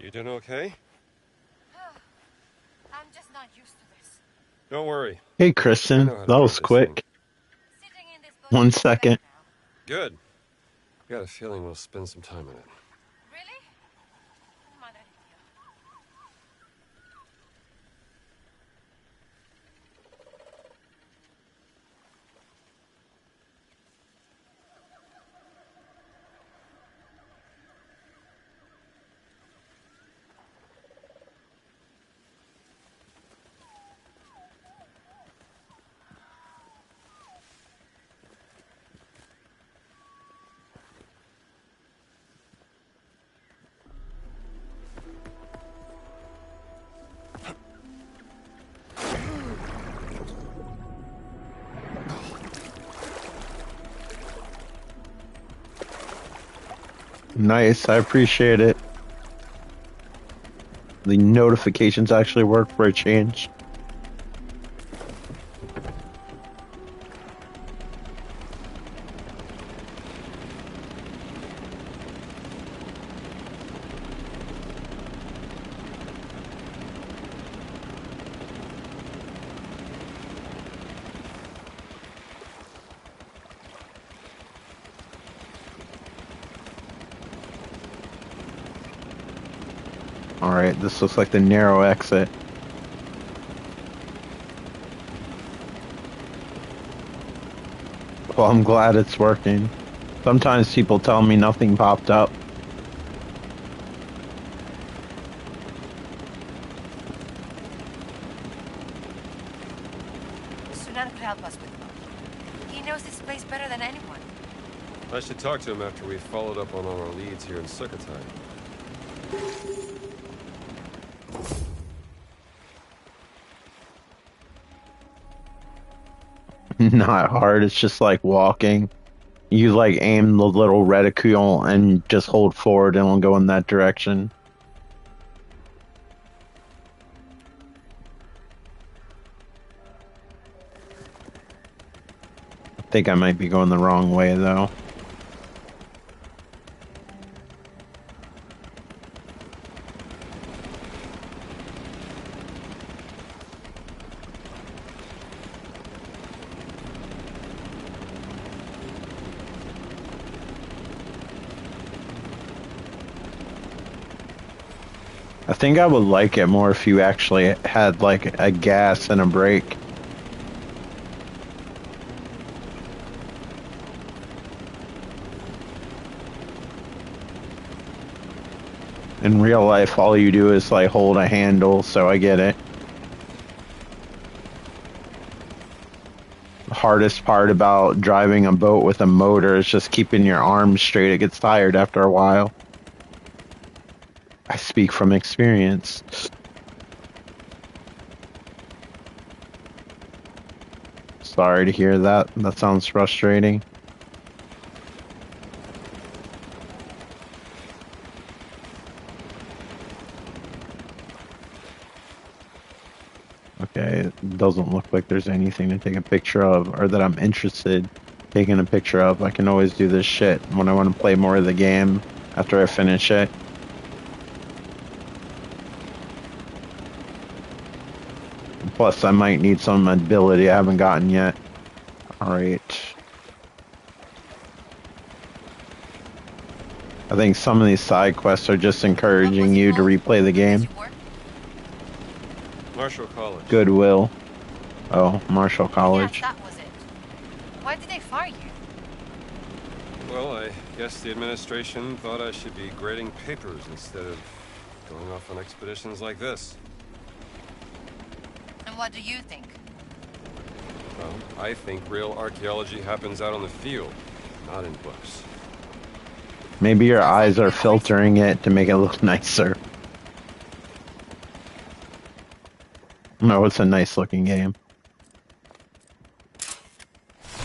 You doing okay? I'm just not used to this. Don't worry. Hey, I Kristen, know how to that move was this thing. quick. Sitting in this boat One is much better second. now. Good. Got a feeling we'll spend some time in it. Really? Madre mía. Nice, I appreciate it. The notifications actually work for a change. Alright, this looks like the narrow exit. Well, I'm glad it's working. Sometimes people tell me nothing popped up. Sunan could help us with the boat. He knows this place better than anyone. I should talk to him after we've followed up on all our leads here in Circle-PS5. Not hard, it's just like walking. You like aim the little reticule and just hold forward and it'll go in that direction. I think I might be going the wrong way though. I think I would like it more if you actually had like a gas and a brake. In real life, all you do is like hold a handle, so I get it. The hardest part about driving a boat with a motor is just keeping your arms straight. It gets tired after a while. I speak from experience. Sorry to hear that. That sounds frustrating. Okay, it doesn't look like there's anything to take a picture of or that I'm interested in taking a picture of. I can always do this shit when I want to play more of the game after I finish it. Plus, I might need some ability I haven't gotten yet. Alright. I think some of these side quests are just encouraging you to replay the game. Marshall College. Goodwill. Oh, Marshall College. Yes, that was it. Why did they fire you? Well, I guess the administration thought I should be grading papers instead of going off on expeditions like this. And what do you think? Well, I think real archaeology happens out on the field, not in books. Maybe your eyes are filtering it to make it look nicer. No, it's a nice looking game.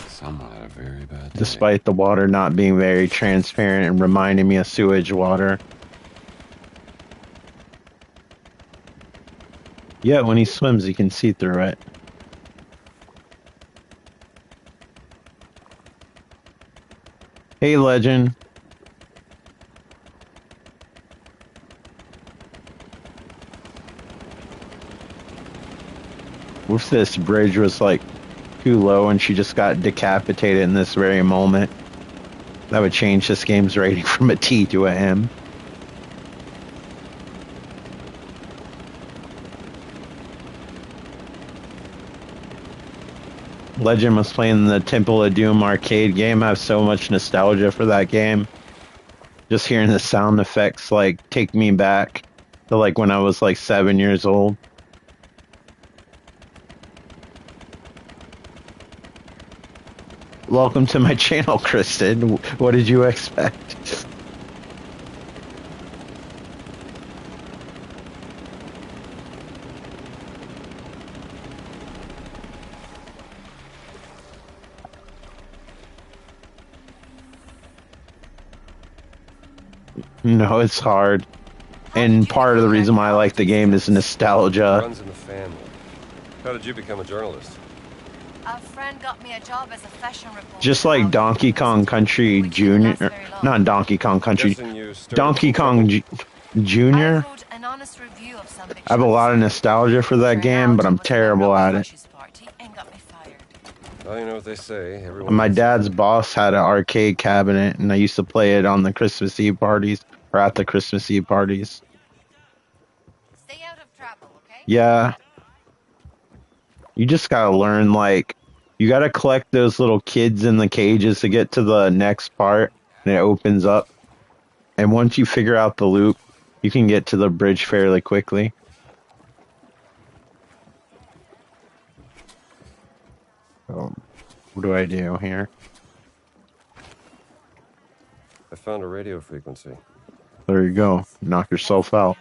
Someone had a very bad day. Despite the water not being very transparent and reminding me of sewage water. Yeah, when he swims, you can see through it. Hey, Legend. if this bridge was like too low and she just got decapitated in this very moment, that would change this game's rating from a T to a M. Legend was playing the Temple of Doom arcade game. I have so much nostalgia for that game. Just hearing the sound effects like take me back to like when I was like 7 years old. Welcome to my channel, Kristen. What did you expect? No, it's hard. And part of the reason why I like the game is nostalgia. Runs in the family. How did you become a journalist? A friend got me a job as a fashion reporter. Just like Donkey Kong Country Jr. Not Donkey Kong Country. Donkey Kong Jr. I have a lot of nostalgia for that game, but I'm terrible at it. Well, you know what they say. My dad's boss had an arcade cabinet, and I used to play it on the Christmas Eve parties, or at the Christmas Eve parties. Stay out of trouble, okay? Yeah. You just gotta learn, like, you gotta collect those little kids in the cages to get to the next part, and it opens up. And once you figure out the loop, you can get to the bridge fairly quickly. So, what do I do here? I found a radio frequency. There you go. Knock yourself out.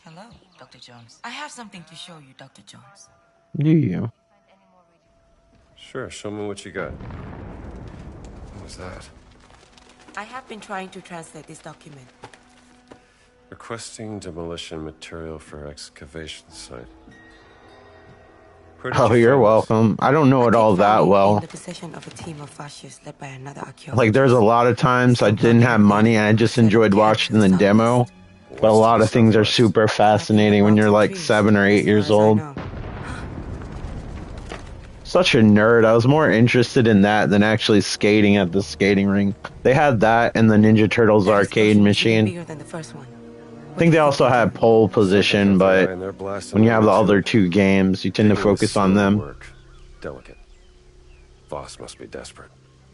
Hello, Dr. Jones. I have something to show you, Dr. Jones. Do you? Sure, show me what you got. What was that? I have been trying to translate this document. Requesting demolition material for excavation site. Oh, you're welcome. I don't know it all that well. In the possession of a team of fascists led by another archaeologist. Like, there's a lot of times I didn't have money and I just enjoyed watching the demo. But a lot of things are super fascinating when you're like 7 or 8 years old. Such a nerd. I was more interested in that than actually skating at the skating rink. They had that and the Ninja Turtles arcade machine. I think they also had pole position, but when you have the other two games, you tend to focus on them. Delicate. Boss must be desperate.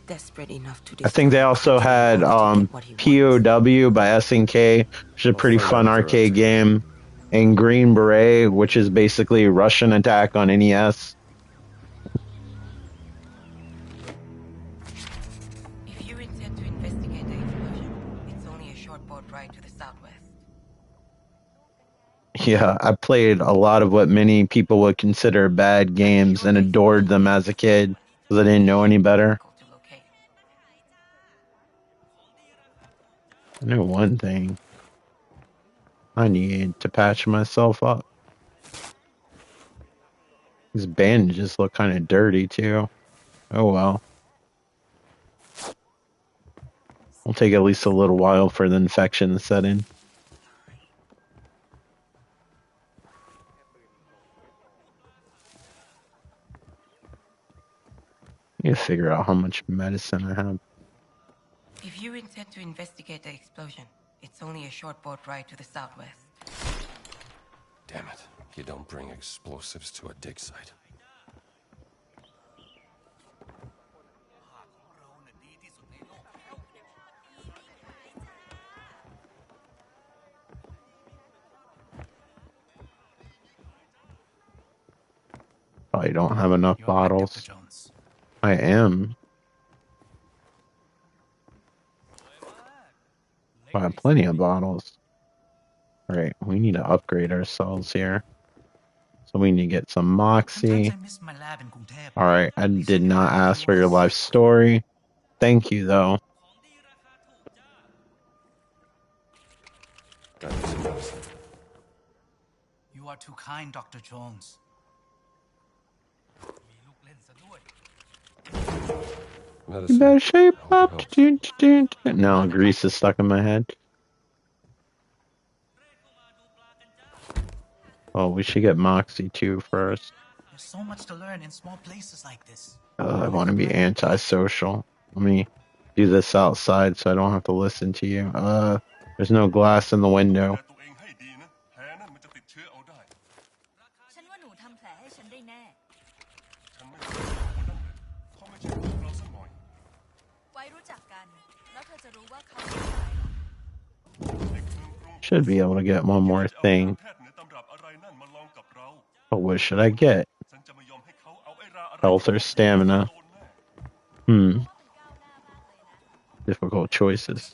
Desperate enough to I think they also had POW by SNK, which is a pretty fun arcade game, and Green Beret, which is basically Russian Attack on NES. If you intend to investigate the explosion, it's only a short boat ride to the southwest. Yeah, I played a lot of what many people would consider bad games and adored them as a kid because I didn't know any better. I know one thing. I need to patch myself up. These bandages look kind of dirty too. Oh well. It'll take at least a little while for the infection to set in. I need to figure out how much medicine I have. If you intend to investigate the explosion, it's only a short boat ride to the southwest. Damn it. You don't bring explosives to a dig site. Probably don't have enough bottles. I am. I have plenty of bottles. Alright, we need to upgrade ourselves here. So we need to get some Moxie. Alright, I did not ask for your life story. Thank you, though. You are too kind, Dr. Jones. You Medicine. better shape I hope up. it helps. No, grease is stuck in my head. Oh, we should get Moxie too first. There's so much to learn in small places like this. I want to be antisocial. Let me do this outside so I don't have to listen to you. There's no glass in the window. ฉันว่าหนูทำแผลให้ฉันได้แน่ ไว้รู้จักกัน แล้วเธอจะรู้ว่าเขาเป็นใครหรอก Should be able to get one more thing. But what should I get? Health or stamina? Difficult choices.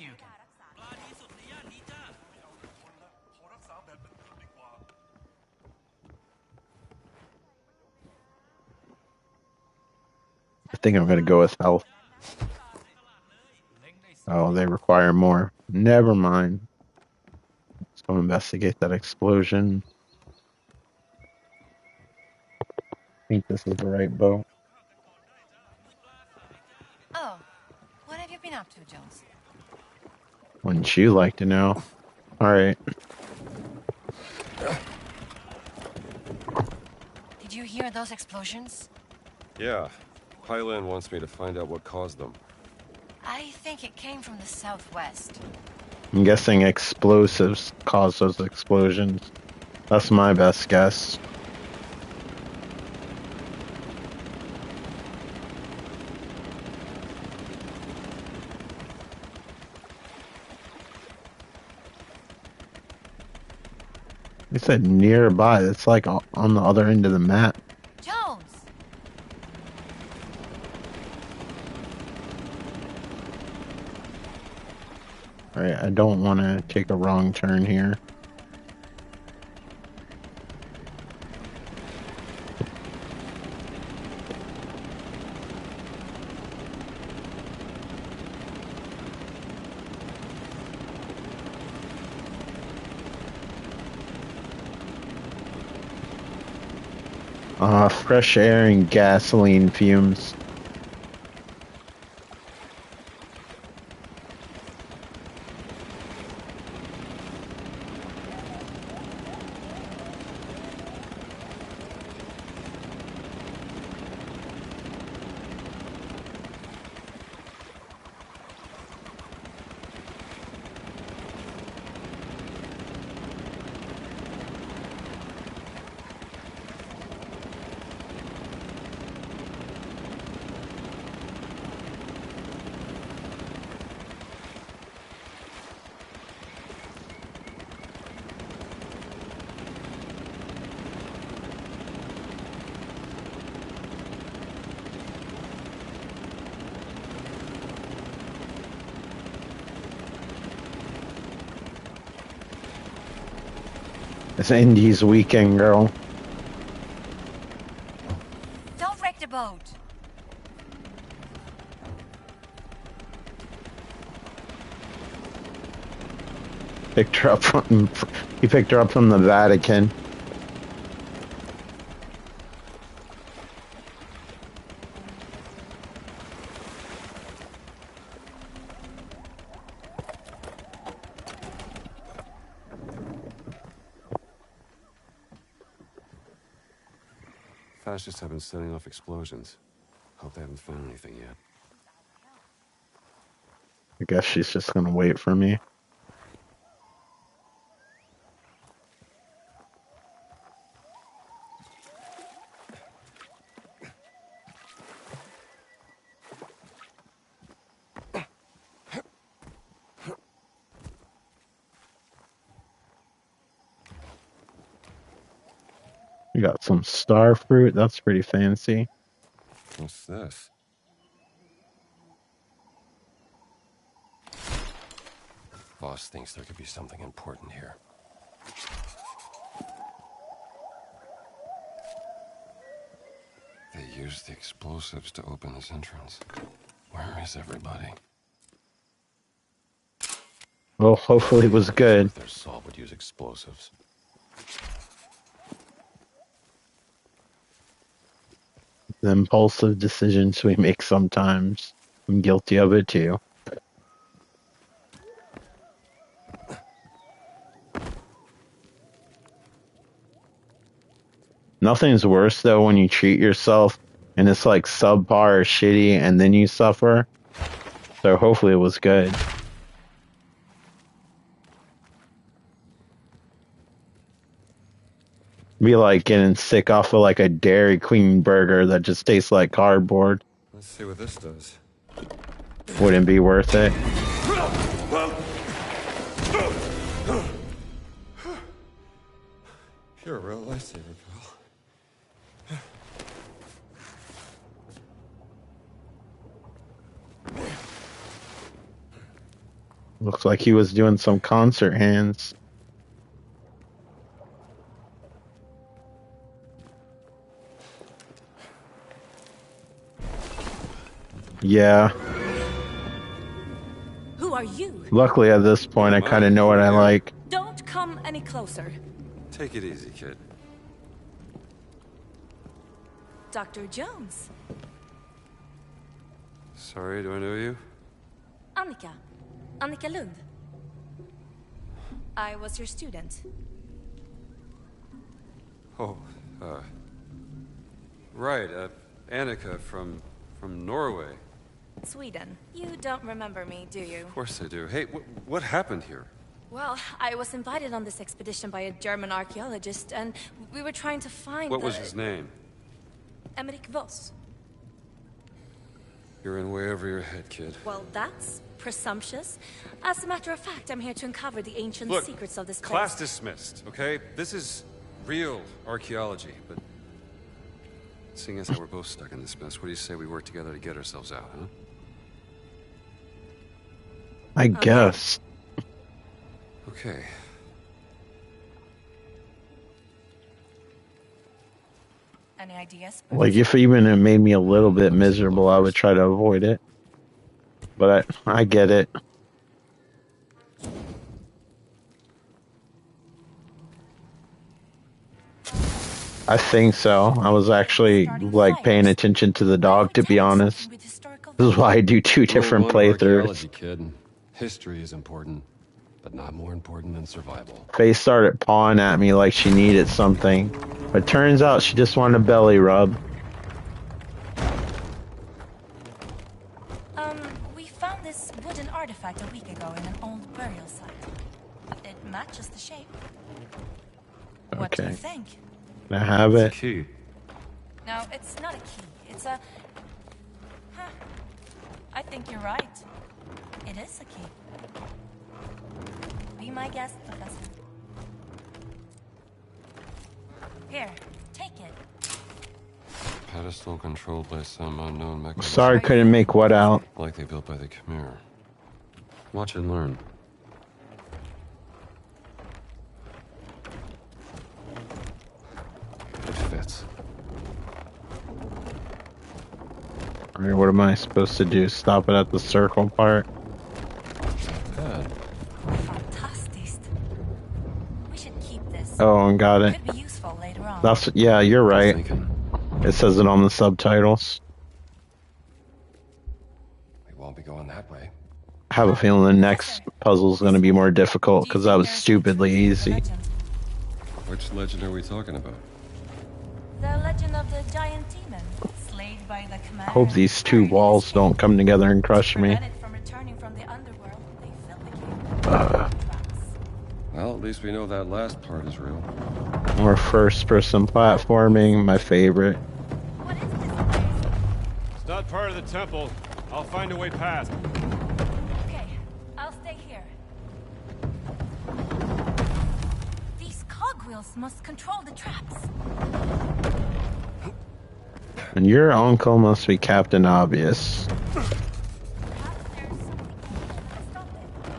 I think I'm gonna go with health. Oh, they require more. Never mind. Let's go investigate that explosion. I think this is the right boat. Oh, what have you been up to, Jones? Wouldn't you like to know? Alright. Did you hear those explosions? Yeah. Highland wants me to find out what caused them. I think it came from the southwest. I'm guessing explosives cause those explosions. That's my best guess. They said nearby. It's like on the other end of the map. Jones! Alright, I don't want to take a wrong turn here. Fresh air and gasoline fumes. It's Indy's weekend, girl. Don't wreck the boat! Picked her up from. He picked her up from the Vatican. Fascists have been setting off explosions. Hope they haven't found anything yet. I guess she's just gonna wait for me. We got some star fruit. That's pretty fancy. What's this? Boss thinks there could be something important here. They used the explosives to open this entrance. Where is everybody? Well, hopefully it was good. Their salt would use explosives. The impulsive decisions we make sometimes. I'm guilty of it too. Nothing's worse though when you treat yourself and it's like subpar or shitty and then you suffer. So hopefully it was good. Be like getting sick off of like a Dairy Queen burger that just tastes like cardboard. Let's see what this does. Wouldn't be worth it. You're a real lifesaver, pal. Looks like he was doing some concert hands. Yeah. Who are you? Luckily at this point I kind of know what I like. Don't come any closer. Take it easy, kid. Dr. Jones. Sorry, do I know you? Annika. Annika Lund. I was your student. Oh, right, Annika from Norway. Sweden. You don't remember me, do you? Of course I do. Hey, what happened here? Well, I was invited on this expedition by a German archaeologist, and we were trying to find What was his name? Emmerich Voss. You're in way over your head, kid. Well, that's presumptuous. As a matter of fact, I'm here to uncover the ancient secrets of this place. Class dismissed, okay? This is real archaeology, but seeing as how we're both stuck in this mess, what do you say we work together to get ourselves out, huh? I guess. Okay. Any ideas? Like if even it made me a little bit miserable, I would try to avoid it. But I get it. I think so. I was actually like paying attention to the dog, to be honest. This is why I do two different playthroughs. Archaeology, kid. History is important, but not more important than survival. Faye started pawing at me like she needed something, but turns out she just wanted a belly rub. We found this wooden artifact a week ago in an old burial site. It matches the shape. What do you Okay. think? Can I have it? Key. No, it's not a key. It's a... Huh. I think you're right. It is a key. Be my guest, Professor. Here, take it. Pedestal controlled by some unknown mechanism. Sorry, couldn't make what out. Likely built by the Khmer. Watch and learn. It fits. Alright, what am I supposed to do? Stop it at the circle part? Bad. Fantastic. We should keep this. Oh, and got it. Could be useful later on. That's, yeah, you're right. Thinking. It says it on the subtitles. We won't be going that way. I have a feeling the next puzzle's gonna be more difficult because that was stupidly easy. Which legend are we talking about? The legend of the giant demon, slayed by the Khmer. I hope these two walls don't come together and crush me. Prevented from returning from the underworld, they filled the cave with traps. Well, at least we know that last part is real. More first-person platforming, my favorite. What is this place? It's not part of the temple. I'll find a way past. Okay, I'll stay here. These cogwheels must control the traps. And your uncle must be Captain Obvious. Perhaps there's something to stop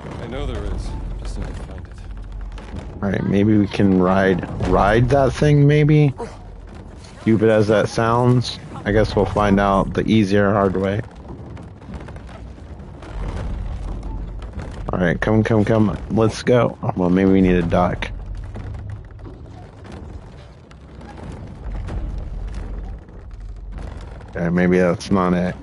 it. I know there is. Just need to find it. Alright, maybe we can ride that thing, maybe? Stupid as that sounds. I guess we'll find out the easier hard way. Alright, come. Let's go. Well, maybe we need a dock. Okay, maybe that's not it.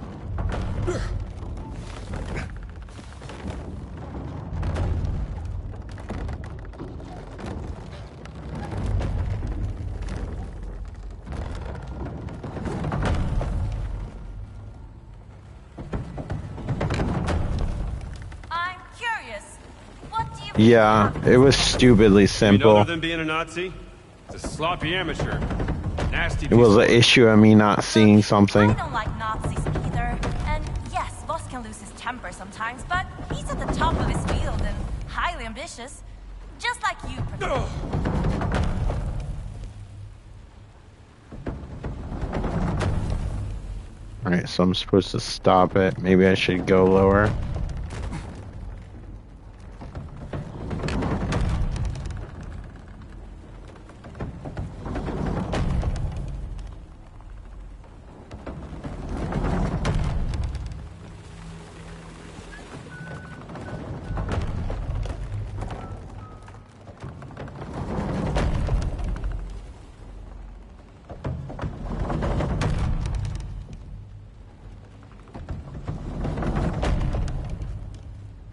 I'm curious. What do you Yeah, it was stupidly You know simple. other than being a Nazi? It's a sloppy amateur. Nasty It was piece an of work. issue of me not seeing something. I don't like Nazis either. And yes, Voss can lose his temper sometimes, but he's at the top of his field and highly ambitious. Just like you, Professor. Alright, so I'm supposed to stop it. Maybe I should go lower.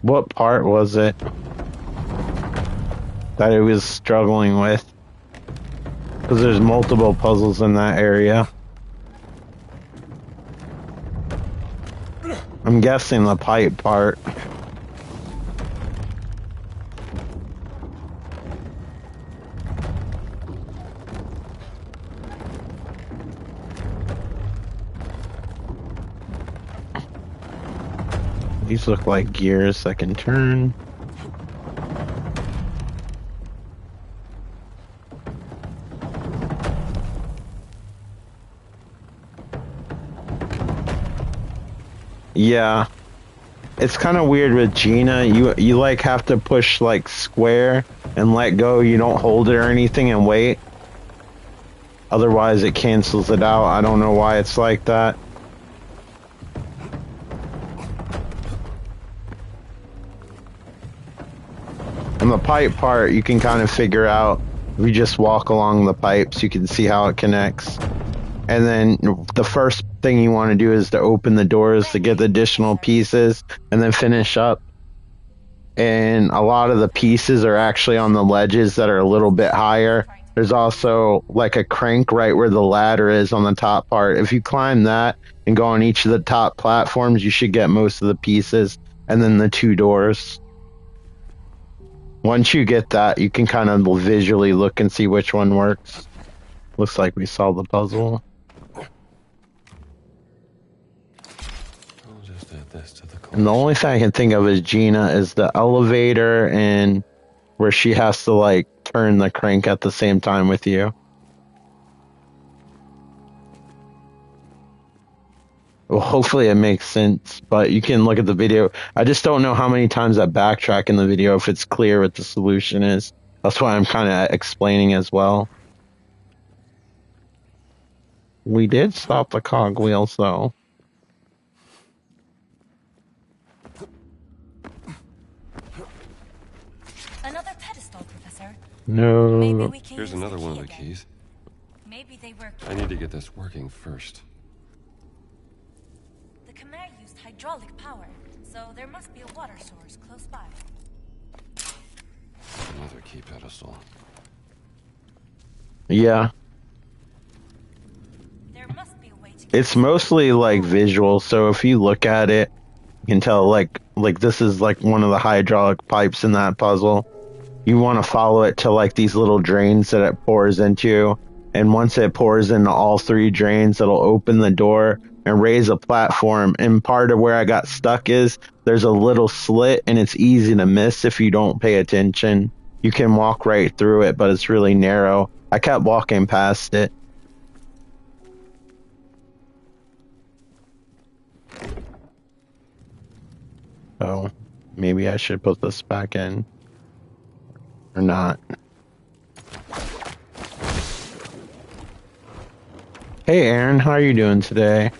What part was it that it was struggling with? Because there's multiple puzzles in that area. I'm guessing the pipe part. These look like gears that can turn. Yeah. It's kind of weird with Gina. You like have to push like square and let go. You don't hold it or anything and wait. Otherwise it cancels it out. I don't know why it's like that. And the pipe part, you can kind of figure out. If you just walk along the pipes, you can see how it connects. And then the first thing you want to do is to open the doors to get the additional pieces and then finish up. And a lot of the pieces are actually on the ledges that are a little bit higher. There's also like a crank right where the ladder is on the top part. If you climb that and go on each of the top platforms, you should get most of the pieces. And then the two doors. Once you get that, you can kind of visually look and see which one works. Looks like we solved the puzzle. I'll just add this to the And the only thing I can think of is Gina is the elevator and where she has to like turn the crank at the same time with you. Well, hopefully it makes sense, but you can look at the video. I just don't know how many times I backtrack in the video if it's clear what the solution is. That's why I'm kind of explaining as well. We did stop the cogwheels, though. Another pedestal, Professor. No. Maybe we can Here's use another the one key of the again. keys. Maybe they work. I need to get this working first. The Khmer used hydraulic power, so there must be a water source close by. Another key pedestal. Yeah. There must be a way to get It's mostly like visual, so if you look at it, you can tell like this is like one of the hydraulic pipes in that puzzle. You want to follow it to like these little drains that it pours into, and once it pours into all three drains, it'll open the door and raise a platform. And part of where I got stuck is there's a little slit and it's easy to miss if you don't pay attention. You can walk right through it, but it's really narrow. I kept walking past it. Oh, maybe I should put this back in. Or not. Hey Aaron, how are you doing today?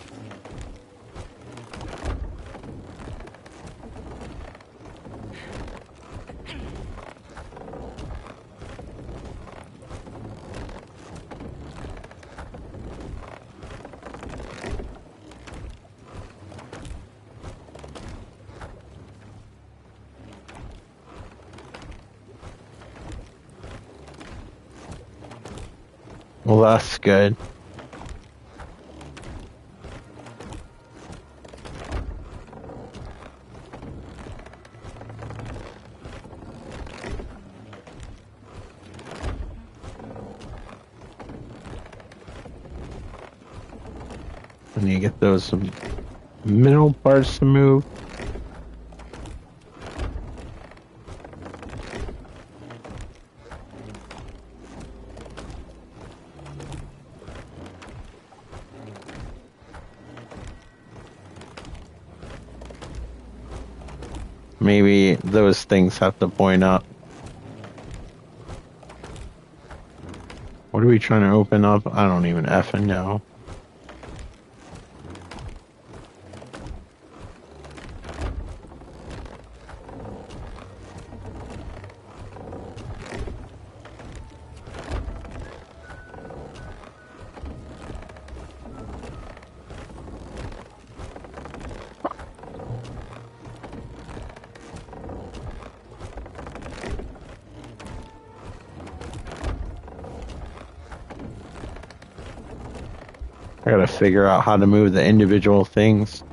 Well, that's good. I need to get those middle parts to move. Maybe those things have to point up. What are we trying to open up? I don't even effing know. I gotta figure out how to move the individual things.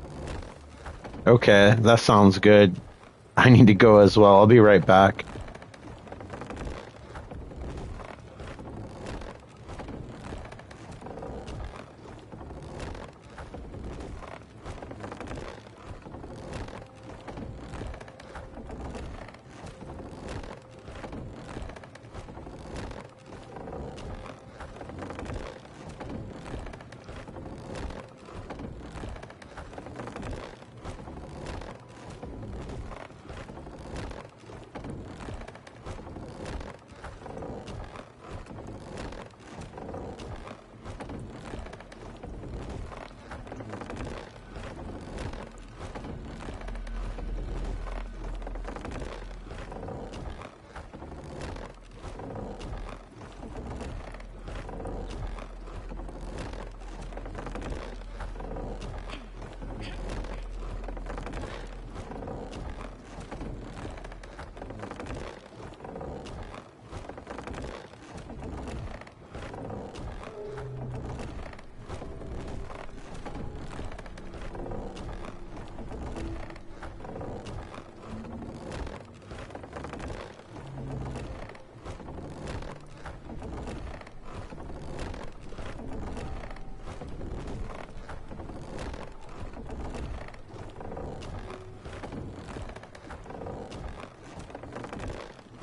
Okay, that sounds good. I need to go as well. I'll be right back.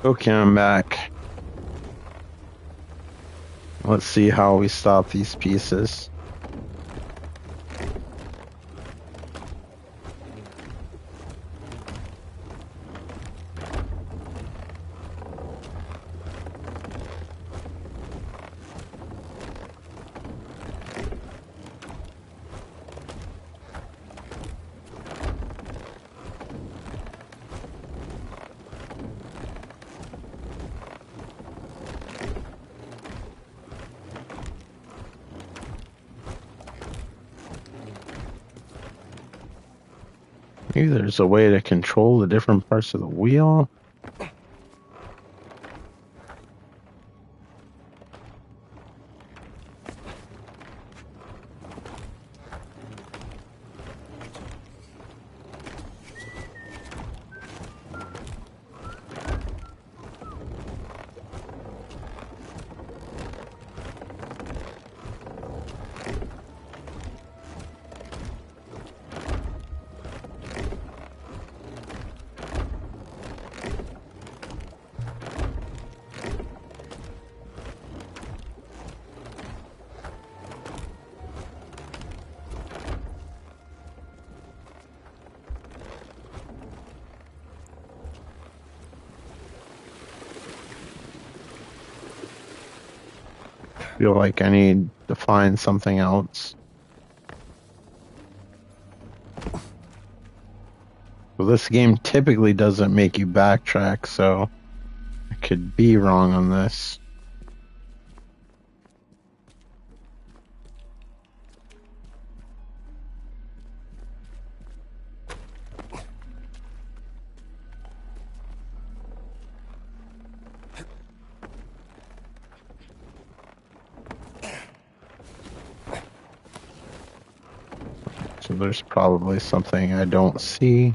Okay, I'm back. Let's see how we stop these pieces. Maybe there's a way to control the different parts of the wheel. Feel like I need to find something else. Well, this game typically doesn't make you backtrack, so I could be wrong on this. So there's probably something I don't see.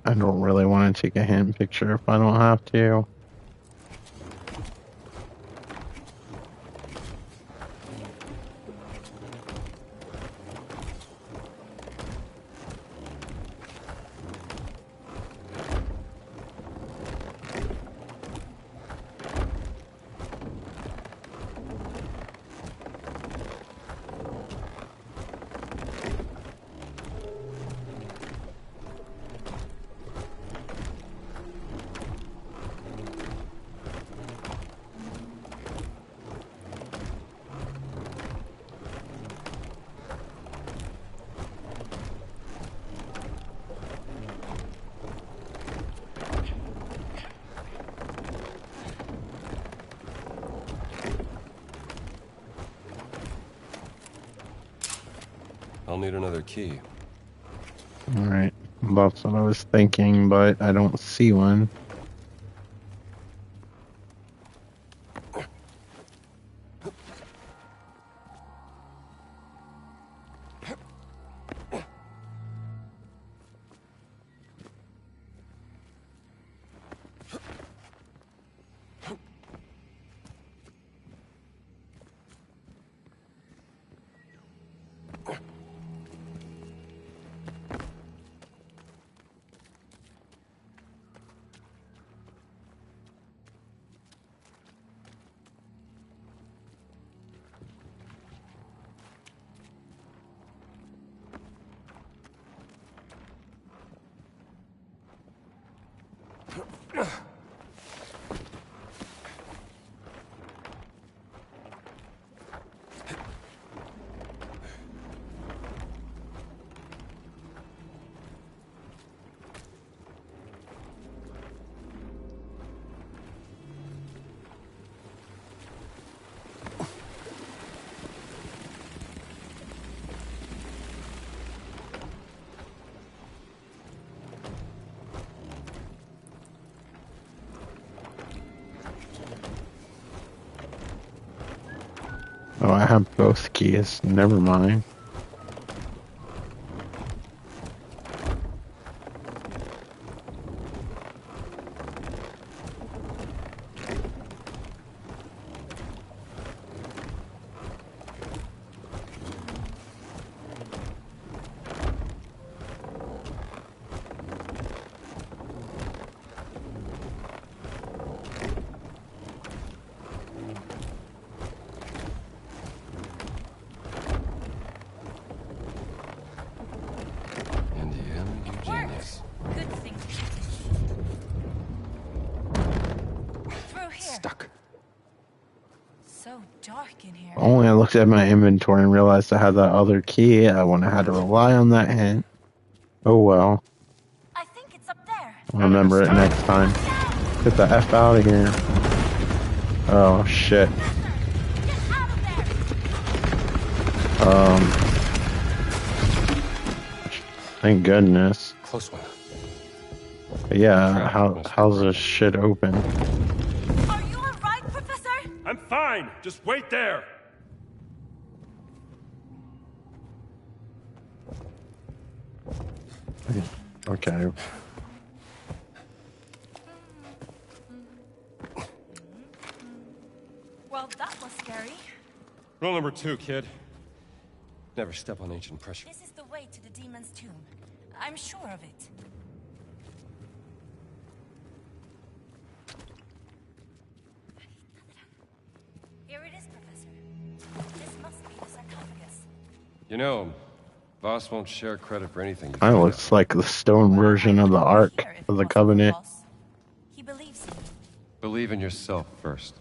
I don't really want to take a hand picture if I don't have to. I'll need another key. Alright, that's what I was thinking, but I don't see one. Oh, I have both keys. Never mind. Only I looked at my inventory and realized I had that other key. I wouldn't have had to rely on that hint. Oh well. I think it's up there. I'll remember it next time. Get the F out of here. Oh shit. Get out of there. Thank goodness. Close one. Yeah, how's this shit open? Are you alright, Professor? I'm fine. Just wait there. Okay. Well, that was scary. Rule number 2, kid. Never step on ancient pressure. This is the way to the demon's tomb. I'm sure of it. Here it is, Professor. This must be the sarcophagus. You know, Voss won't share credit for anything. Kind of looks like the stone version of the Ark of the Covenant. He believes in you. Believe in yourself first.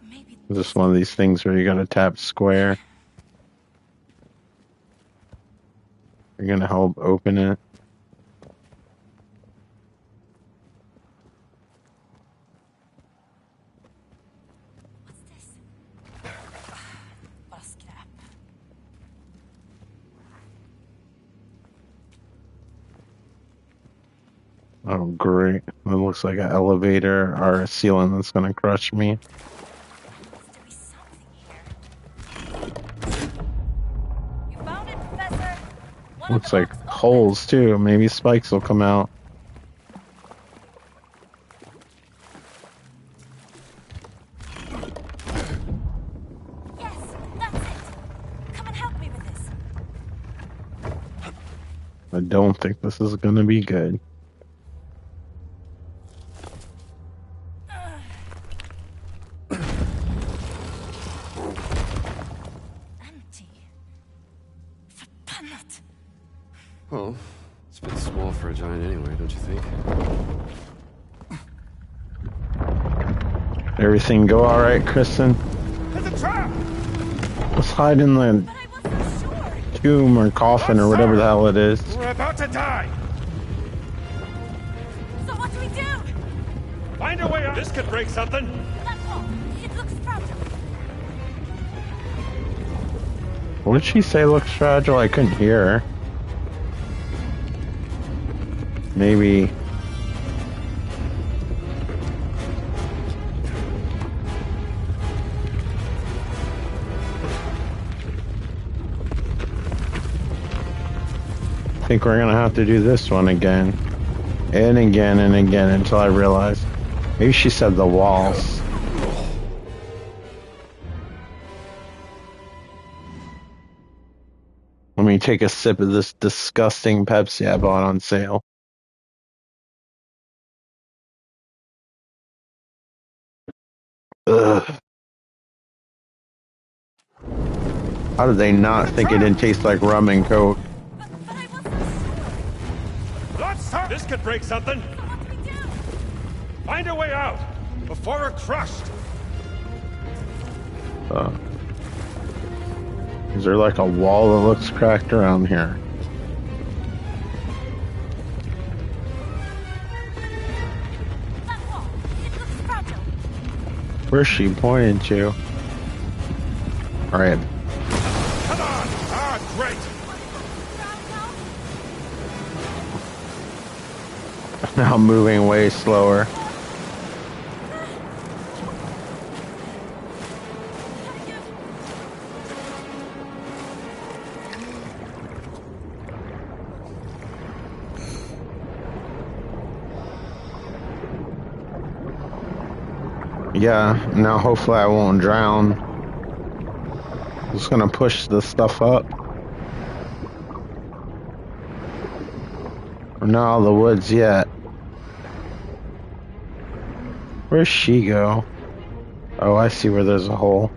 Maybe Is this one of these things where you gotta tap square? You're gonna help open it. what's this? Bara skräp. Oh, great. It looks like an elevator or a ceiling that's gonna crush me. Must there be something here? You found it, Professor. One of Looks the like locks open. holes too. Maybe spikes will come out. Yes, that's it. Come and help me with this. I don't think this is gonna be good. Empty. Förbannat. Well, it's a bit small for a giant anyway, don't you think? Everything go alright, Kristen? It's a trap! Let's hide in the But I wasn't sure. tomb or coffin or whatever the hell it is. We're about to die. So what do we do? Find a way out. This could break something. That wall. It looks fragile. What did she say looks fragile? I couldn't hear her. Maybe. I think we're gonna have to do this one again. And again and again until I realize. Maybe she said the walls. Let me take a sip of this disgusting Pepsi I bought on sale. Ugh. How did they not think it didn't taste like rum and coke? But I wasn't sure. Let's start. This could break something. So what do we do? Find a way out before we're crushed. Is there like a wall that looks cracked around here? That wall. It looks fragile. Where's she pointing to? Alright, Come on. Ah, great. Ground now? now I'm moving way slower. Yeah, now hopefully I won't drown. Just gonna push this stuff up. We're not out of the woods yet. Where's she go? Oh, I see where there's a hole.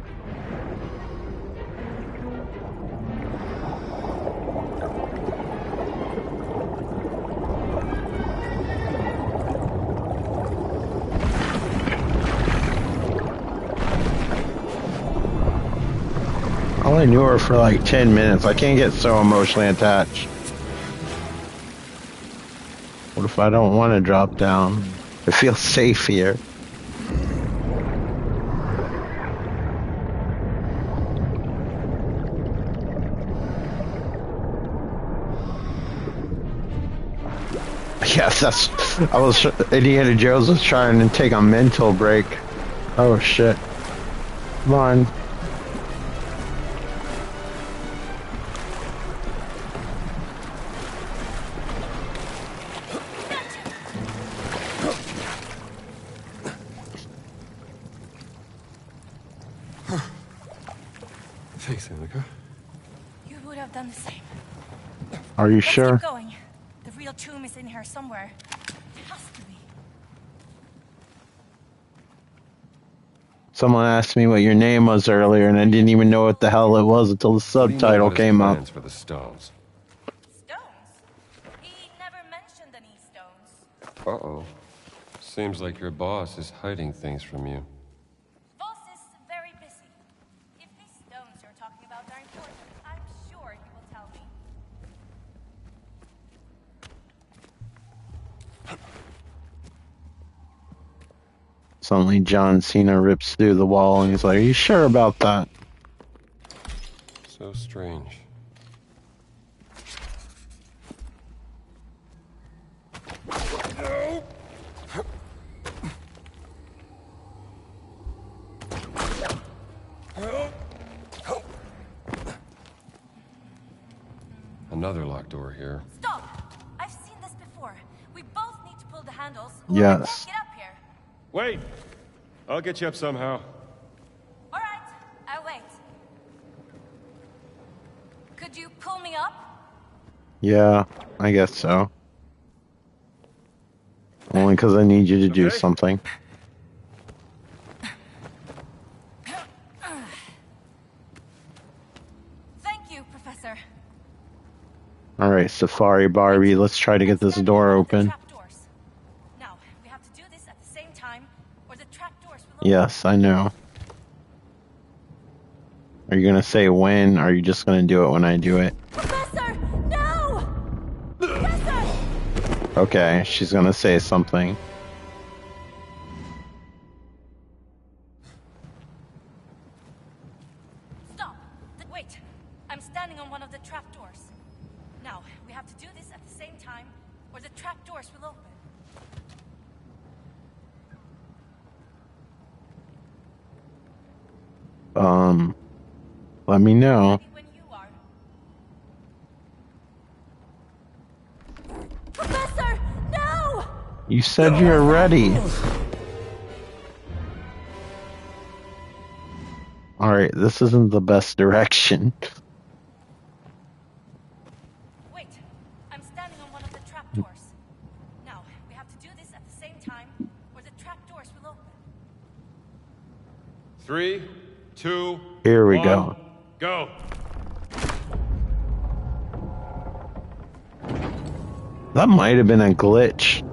I only knew her for like 10 minutes. I can't get so emotionally attached. What if I don't want to drop down? I feel safe here. Yes, that's. Indiana Jones was trying to take a mental break. Oh shit! Come on. Thanks, Annika. You would have done the same. Are you Let's sure? keep going. The real tomb is in here somewhere. It has to be. Someone asked me what your name was earlier, and I didn't even know what the hell it was until the What do you know subtitle about his came up. plans for the stones? Stones? He never mentioned any stones. Uh-oh. Seems like your boss is hiding things from you. Boss is very busy. If these stones you're talking about are important, I'm sure he will tell me. Suddenly John Cena rips through the wall and he's like, are you sure about that? So strange. Another locked door here. Stop! I've seen this before. We both need to pull the handles. Yes. I won't get up here. Wait! I'll get you up somehow. All right, I'll wait. Could you pull me up? Yeah, I guess so. Only because I need you to do Okay. something. Thank you, Professor. Alright, Safari Barbie, let's try to get this door open. Trapdoors. Now, we have to do this at the same time, or the trapdoors will open. Yes, I know. Are you gonna say when, or are you just gonna do it when I do it? Professor! No! Professor! Okay, she's gonna say something. Stop! Wait! I'm standing on one of the trapdoors. Now, we have to do this at the same time, or the trapdoors will open. Let me know. Ready when you are. Professor! No! You said you were ready. Alright, this isn't the best direction. Wait! I'm standing on one of the trapdoors. Now, we have to do this at the same time, or the trapdoors will open. 3, 2, Here we 1, go. Go! That might have been a glitch.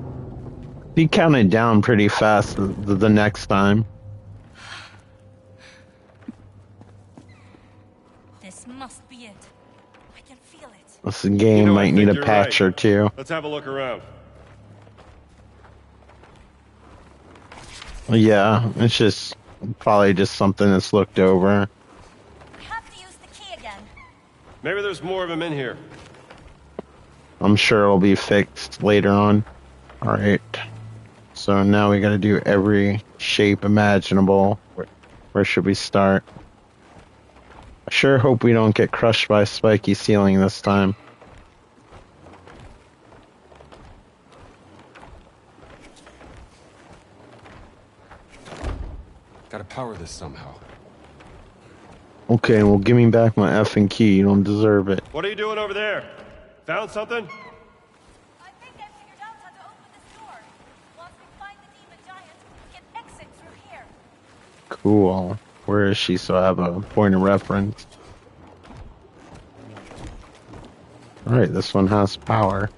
He counted down pretty fast the next time. This must be it. I can feel it. This game I might need think a you're patch right. or two. Let's have a look around. Yeah, it's just probably just something that's looked over. We have to use the key again. Maybe there's more of them in here. I'm sure it'll be fixed later on. Alright. So now we gotta do every shape imaginable. Where should we start? I sure hope we don't get crushed by a spiky ceiling this time. Gotta power this somehow. Okay, well give me back my effing key. You don't deserve it. What are you doing over there? Found something? I think I figured out how to open this door. Once we find the demon giant, we can exit through here. Cool. Where is she so I have a point of reference? Alright, this one has power.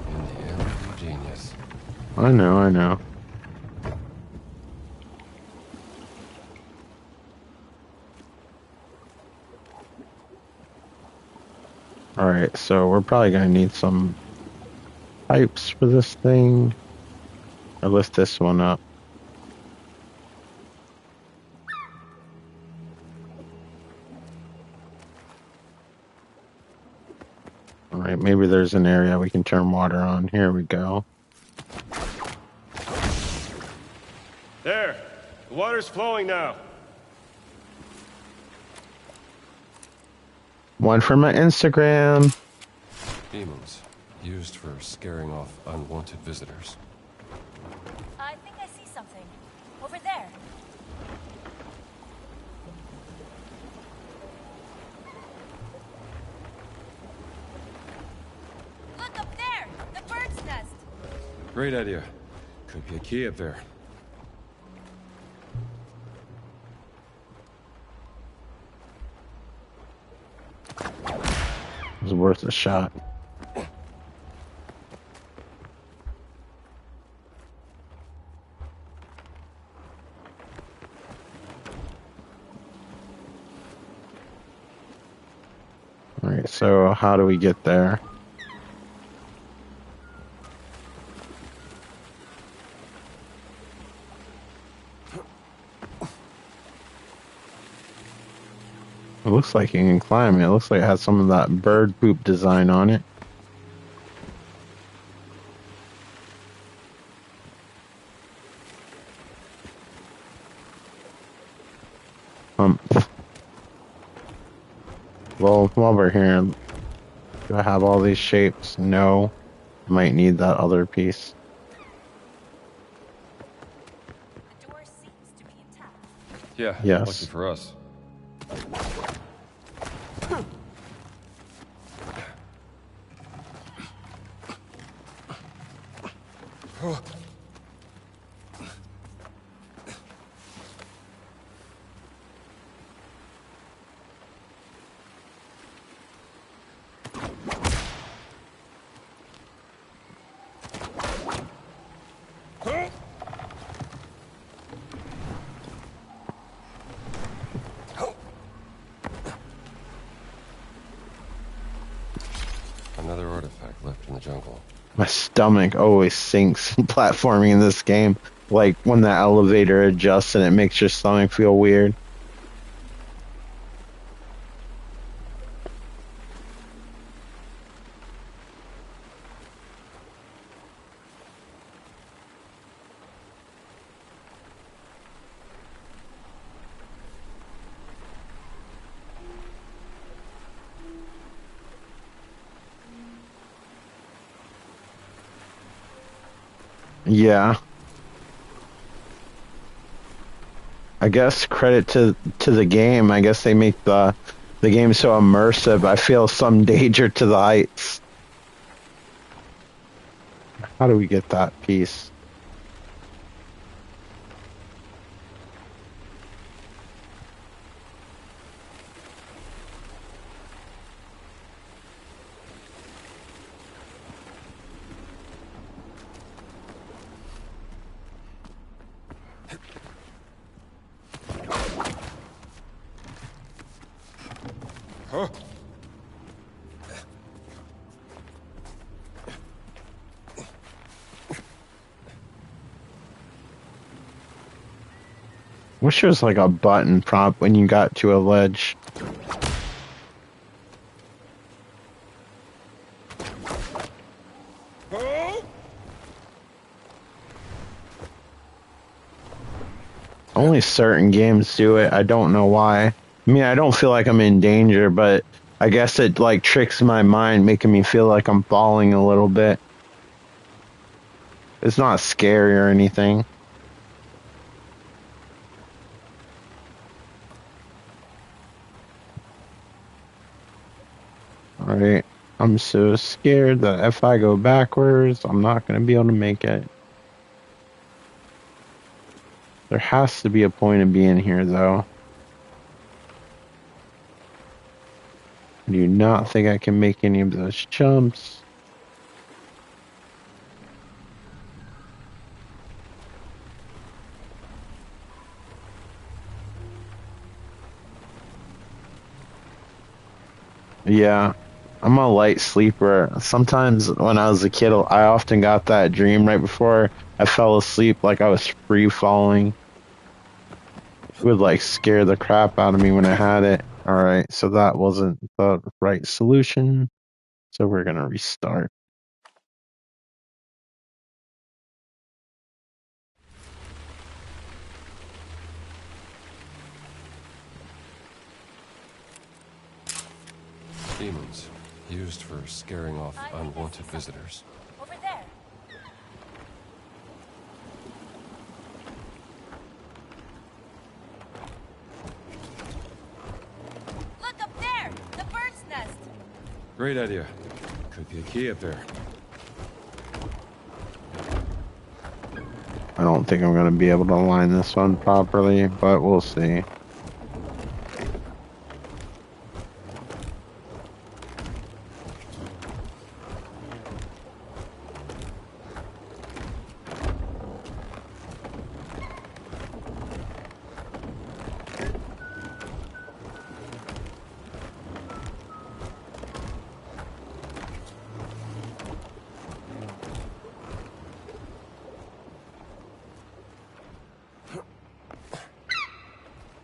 Indiana, you genius. I know, I know. Alright, so we're probably gonna need some pipes for this thing. Or lift this one up. Alright, maybe there's an area we can turn water on. Here we go. There! The water's flowing now. One for my Instagram. Demons, used for scaring off unwanted visitors. I think I see something. Over there. Look up there! The bird's nest! Great idea. Could be a key up there. It was worth a shot. Alright, so how do we get there? It looks like you can climb it. It looks like it has some of that bird poop design on it. Well, while we're here, do I have all these shapes? No. I might need that other piece. The door seems to be intact. Yeah, Yes. lucky for us. Another artifact left in the jungle. My stomach always sinks platforming in this game. Like when the elevator adjusts and it makes your stomach feel weird. Yeah. I guess credit to the game. I guess they make the game so immersive. I feel some danger to the heights. How do we get that piece? Huh? Wish there was like a button prompt when you got to a ledge. Only certain games do it. I don't know why. I mean, I don't feel like I'm in danger, but I guess it like tricks my mind, making me feel like I'm falling a little bit. It's not scary or anything. Alright, I'm so scared that if I go backwards, I'm not going to be able to make it. There has to be a point of being here, though. I do not think I can make any of those jumps. Yeah, I'm a light sleeper. Sometimes when I was a kid, I often got that dream right before I fell asleep, like I was free falling. It would like scare the crap out of me when I had it. Alright, so that wasn't the right solution. So we're gonna restart. Demons, used for scaring off unwanted visitors. Over there. Look up there! The bird's nest! Great idea. Could be a key up there. I don't think I'm gonna be able to line this one properly, but we'll see.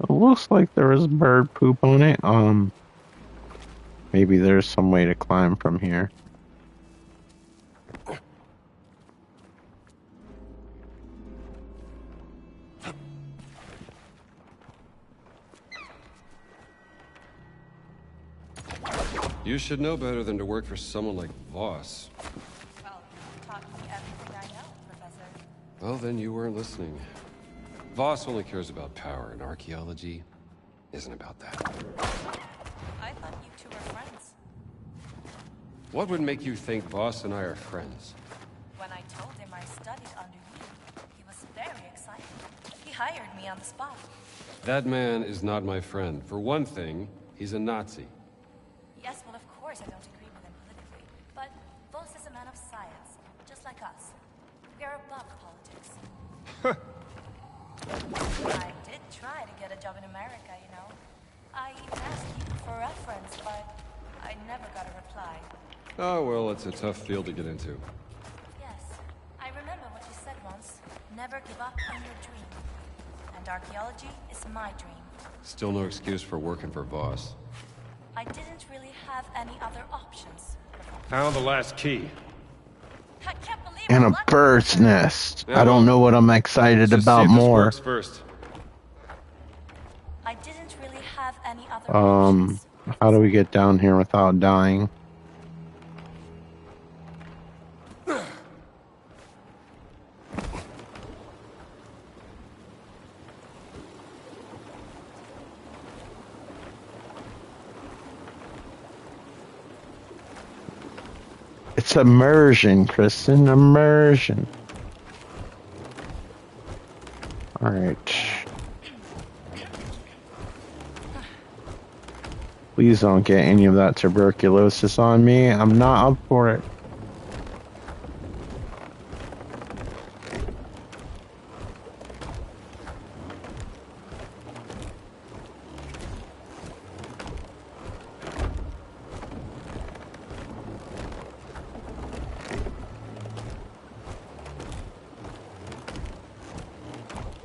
It looks like there was bird poop on it. Maybe there's some way to climb from here. You should know better than to work for someone like Voss. Well, you taught me everything I know, Professor. Well, then you weren't listening. Voss only cares about power, and archaeology isn't about that. I thought you two were friends. What would make you think Voss and I are friends? When I told him I studied under you, he was very excited. He hired me on the spot. That man is not my friend. For one thing, he's a Nazi. Yes, well, of course I don't agree with him politically. But Voss is a man of science, just like us. We are above politics. I did try to get a job in America, you know. I even asked you for reference, but I never got a reply. Oh, well, it's a tough field to get into. Yes, I remember what you said once. Never give up on your dream. And archaeology is my dream. Still no excuse for working for Voss. I didn't really have any other options. Found the last key. I can't believe And how a lucky bird's I am. nest. Yeah, I don't know what I'm excited Just see about if this more. works first. I didn't really have any other options. How do we get down here without dying? It's immersion, Kristen. Immersion. Alright. Please don't get any of that tuberculosis on me. I'm not up for it.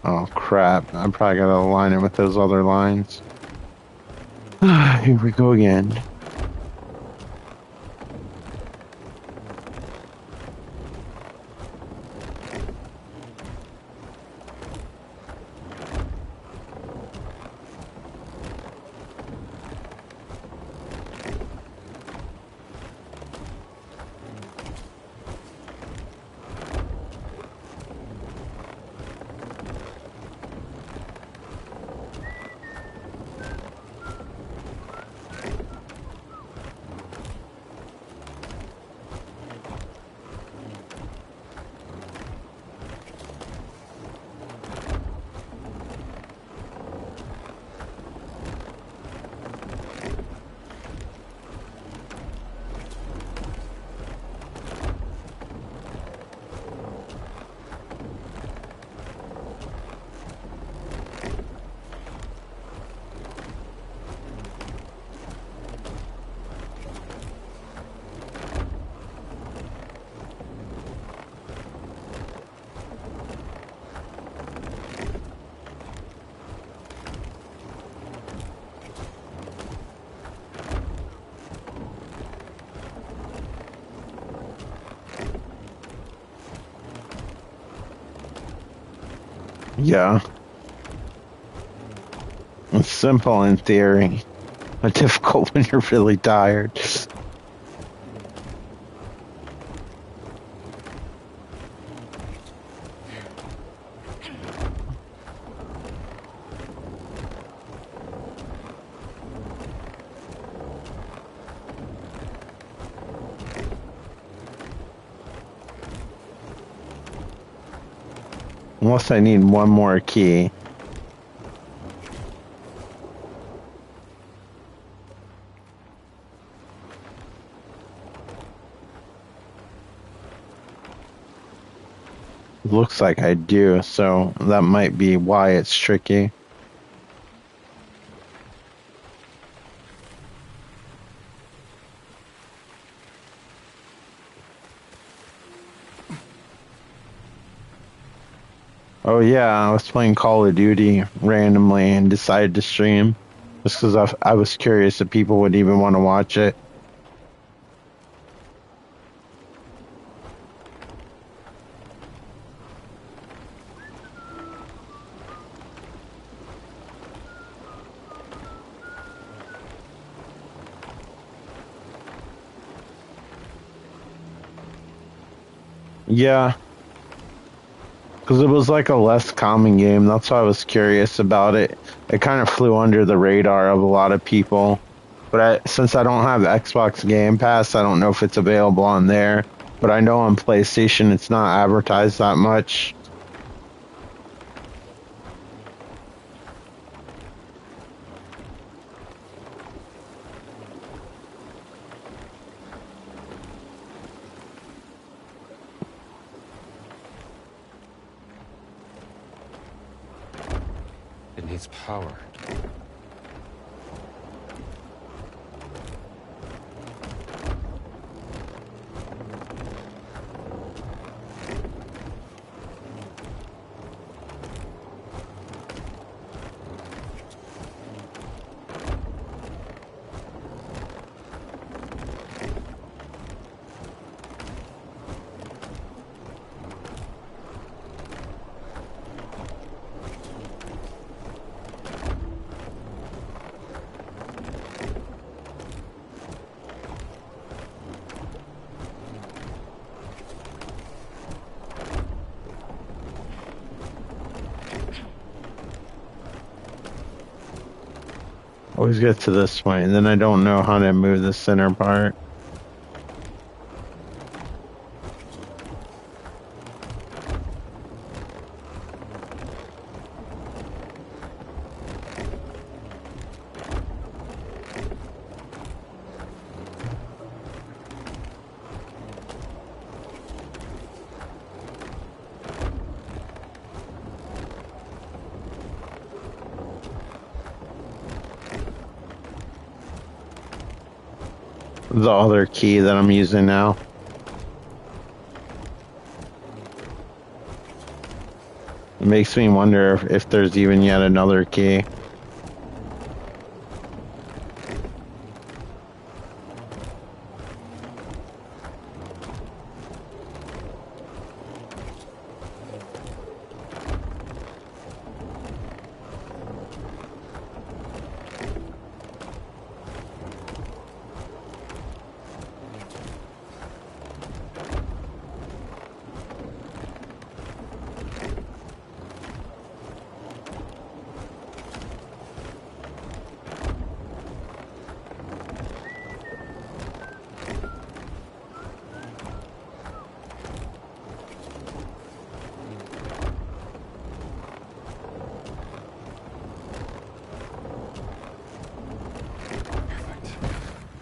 Oh crap, I'm probably gotta align it with those other lines. Here we go again. Yeah. It's simple in theory, but difficult when you're really tired. Unless I need one more key. Looks like I do, so that might be why it's tricky. Oh yeah, I was playing Call of Duty randomly and decided to stream just because I was curious if people would even want to watch it. Yeah, because it was like a less common game. That's why I was curious about it. It kind of flew under the radar of a lot of people. But since I don't have Xbox Game Pass, I don't know if it's available on there. But I know on PlayStation it's not advertised that much. It needs power. Always get to this point, and then I don't know how to move the center part. The other key that I'm using now. It makes me wonder if there's even yet another key.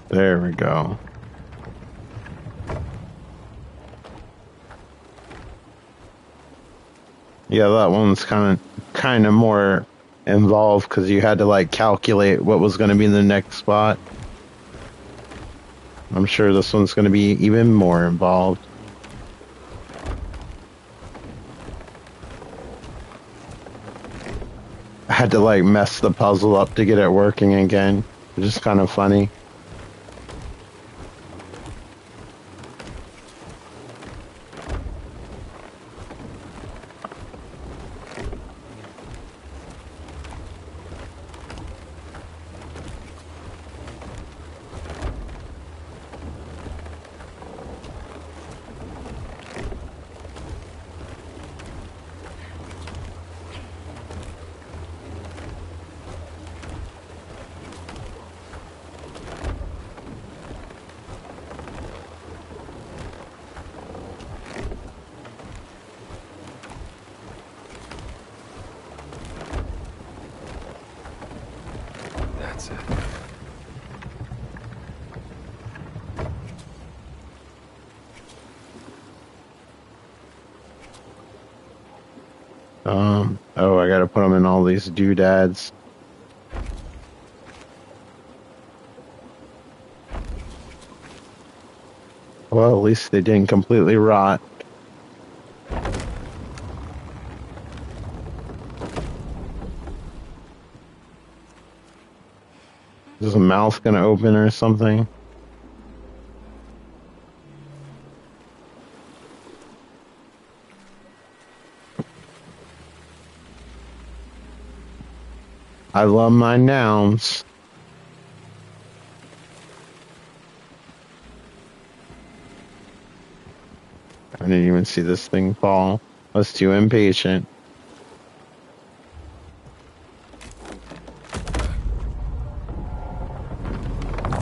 There we go. Yeah, that one's kind of more involved because you had to like calculate what was going to be the next spot. I'm sure this one's going to be even more involved. I had to like mess the puzzle up to get it working again. It's just kind of funny. put them in all these doodads. Well, at least they didn't completely rot. Is a mouth gonna open or something? I love my nouns. I didn't even see this thing fall. I was too impatient.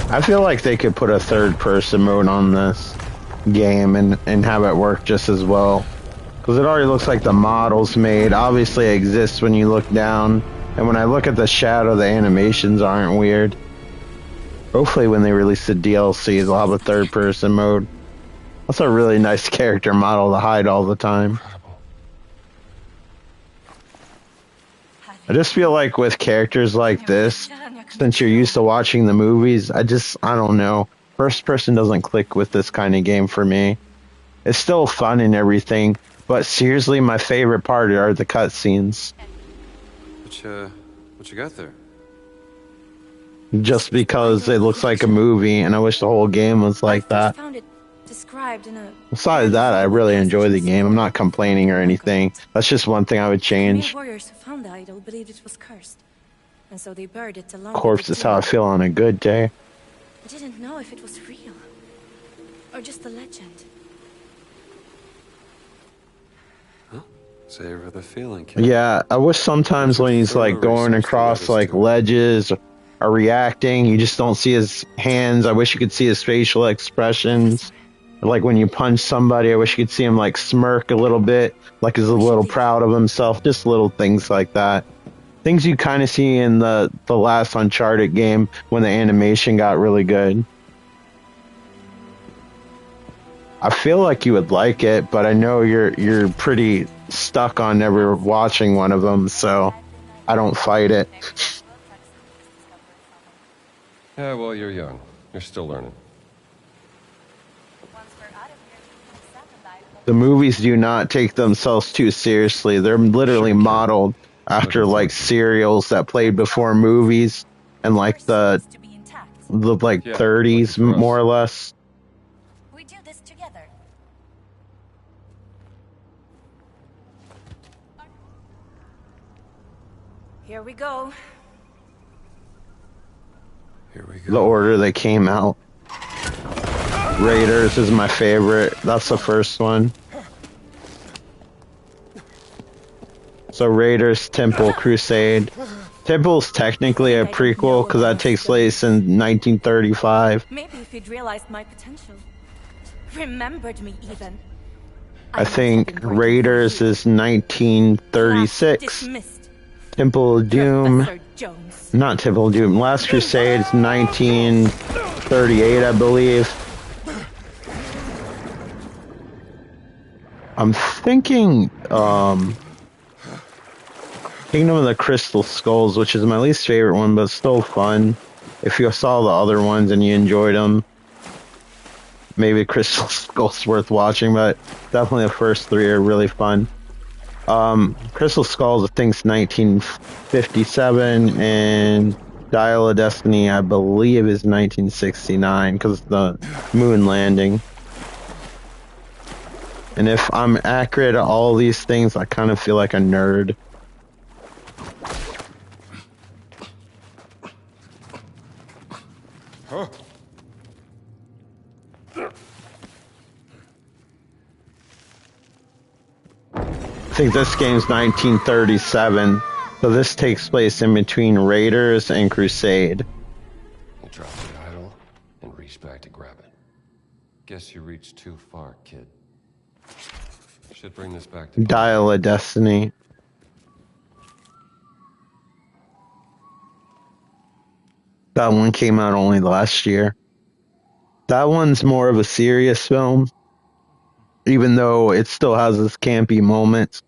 I feel like they could put a third-person mode on this game and have it work just as well. Because it already looks like the model's made. Obviously it exists when you look down. And when I look at the shadow, the animations aren't weird. Hopefully when they release the DLC, they'll have a third-person mode. That's a really nice character model to hide all the time. I just feel like with characters like this, since you're used to watching the movies, I don't know. First person doesn't click with this kind of game for me. It's still fun and everything, but seriously, my favorite part are the cutscenes. What you got there? Just because it looks like a movie, and I wish the whole game was like that. Described in a... Besides that, I really enjoy the game. I'm not complaining or anything. That's just one thing I would change. Warriors who found the idol believed it was cursed, and so they buried it along Corpse is how I feel on a good day. I didn't know if it was real or just a legend. Savor the feeling, kid. Yeah, I wish sometimes when he's like going across like ledges or reacting, you just don't see his hands. I wish you could see his facial expressions. Like when you punch somebody, I wish you could see him like smirk a little bit, like he's a little proud of himself. Just little things like that. Things you kind of see in the last Uncharted game when the animation got really good. I feel like you would like it, but I know you're pretty stuck on never watching one of them, so I don't fight it. Yeah, well, you're young. You're still learning. The movies do not take themselves too seriously. They're literally modeled after like serials that played before movies and like the like 30s more or less. We do this together. Here we go. Here we go. The order they came out. Raiders is my favorite. That's the first one. So Raiders, Temple, Crusade. Temple's technically a prequel because that takes place in 1935. Maybe if you'd realized my potential. Remembered me even. I think Raiders is 1936. Temple of Doom. Not Temple of Doom. Last Crusade is 1938, I believe. I'm thinking Kingdom of the Crystal Skulls, which is my least favorite one, but still fun. If you saw the other ones and you enjoyed them, maybe Crystal Skulls worth watching, but definitely the first three are really fun. Crystal Skulls, I think, is 1957, and Dial of Destiny, I believe, is 1969, because of the moon landing. And if I'm accurate at all these things, I kind of feel like a nerd. Huh? I think this game's 1937, so this takes place in between Raiders and Crusade. You drop the idol and reach back to grab it. Guess you reached too far, kid. Should bring this back to Dial of Destiny. That one came out only last year. That one's more of a serious film, even though it still has its campy moments.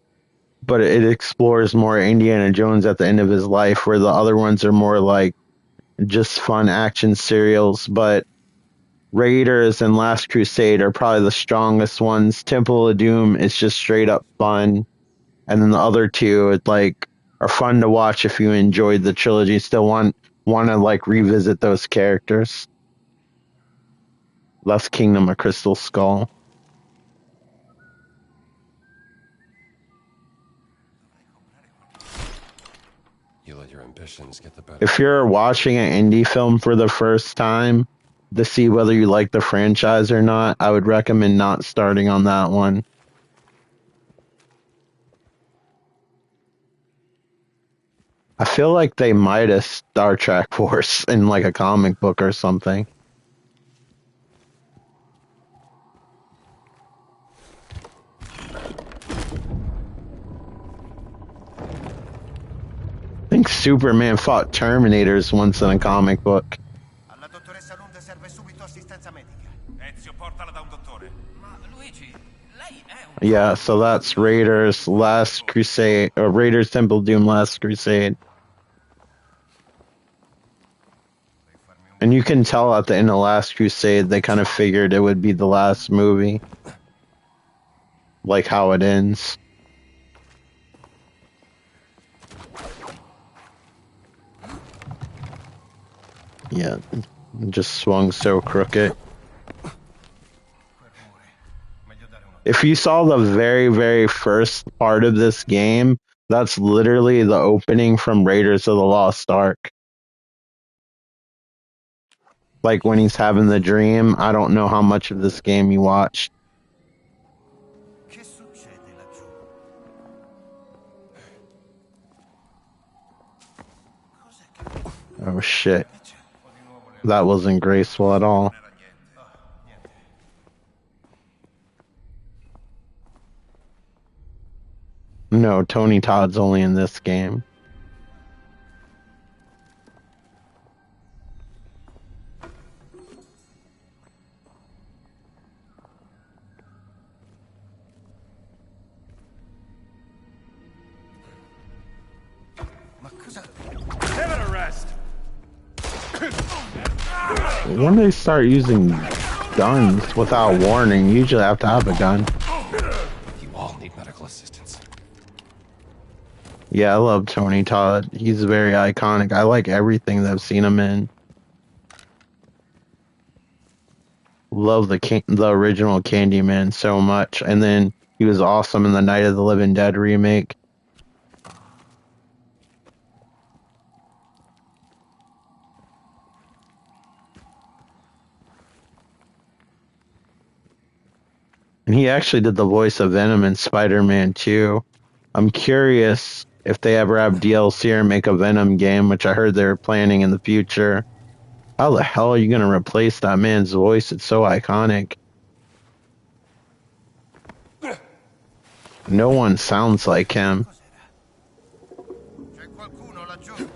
but it explores more Indiana Jones at the end of his life, where the other ones are more like just fun action serials. But Raiders and Last Crusade are probably the strongest ones. Temple of Doom is just straight up fun, and then the other two are fun to watch if you enjoyed the trilogy. Still want to like revisit those characters. Last Kingdom of Crystal Skull. You let your ambitions get the better. If you're watching an indie film for the first time to see whether you like the franchise or not, I would recommend not starting on that one. I feel like they might have Star Trek Force in like a comic book or something. I think Superman fought Terminators once in a comic book. Alla dottoressa Lund serve subito assistenza medica. Ezio, portala da un dottore. Ma Luigi, lei è un... Yeah, so that's Raiders Last Crusade, or Raiders Temple of Doom Last Crusade. And you can tell at the end of Last Crusade, they kind of figured it would be the last movie. Like how it ends. Yeah, it just swung so crooked. If you saw the very, very first part of this game, that's literally the opening from Raiders of the Lost Ark. Like when he's having the dream. I don't know how much of this game you watched. Che succede laggiù? Oh shit. That wasn't graceful at all. No, Tony Todd's only in this game. Ma cosa... Give it a rest. When they start using guns without warning, you usually have to have a gun. You all need medical assistance. Yeah, I love Tony Todd. He's very iconic. I like everything that I've seen him in. Love the original Candyman so much. And then he was awesome in the Night of the Living Dead remake. And he actually did the voice of Venom in Spider-Man 2. I'm curious if they ever have DLC or make a Venom game, which I heard they were planning in the future. How the hell are you going to replace that man's voice? It's so iconic. No one sounds like him. C'è qualcuno laggiù?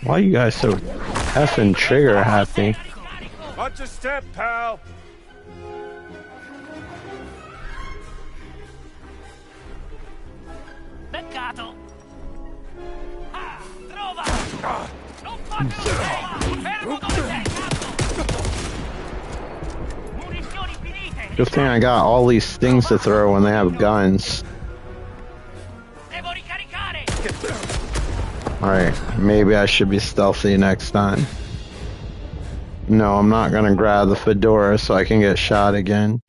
Why are you guys so effing trigger happy? Watch your step, pal. Peccato! Ah, trova! Non faccio fermo dove sei, cazzo! Munizioni finite! Good thing I got all these things to throw when they have guns. Devo ricaricare! Alright, maybe I should be stealthy next time. No, I'm not gonna grab the fedora so I can get shot again.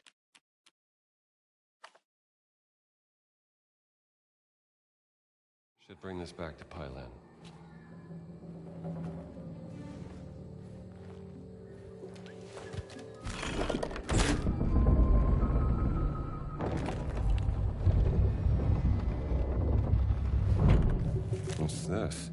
Should bring this back to Pylan. What's this?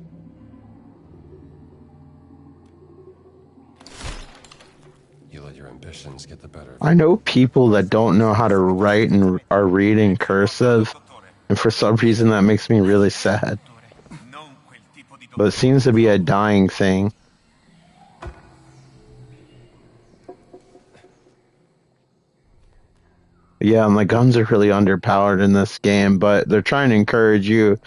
You let your ambitions get the better of you. I know people that don't know how to write and are reading cursive, and for some reason that makes me really sad. But it seems to be a dying thing. Yeah, and the guns are really underpowered in this game, but they're trying to encourage you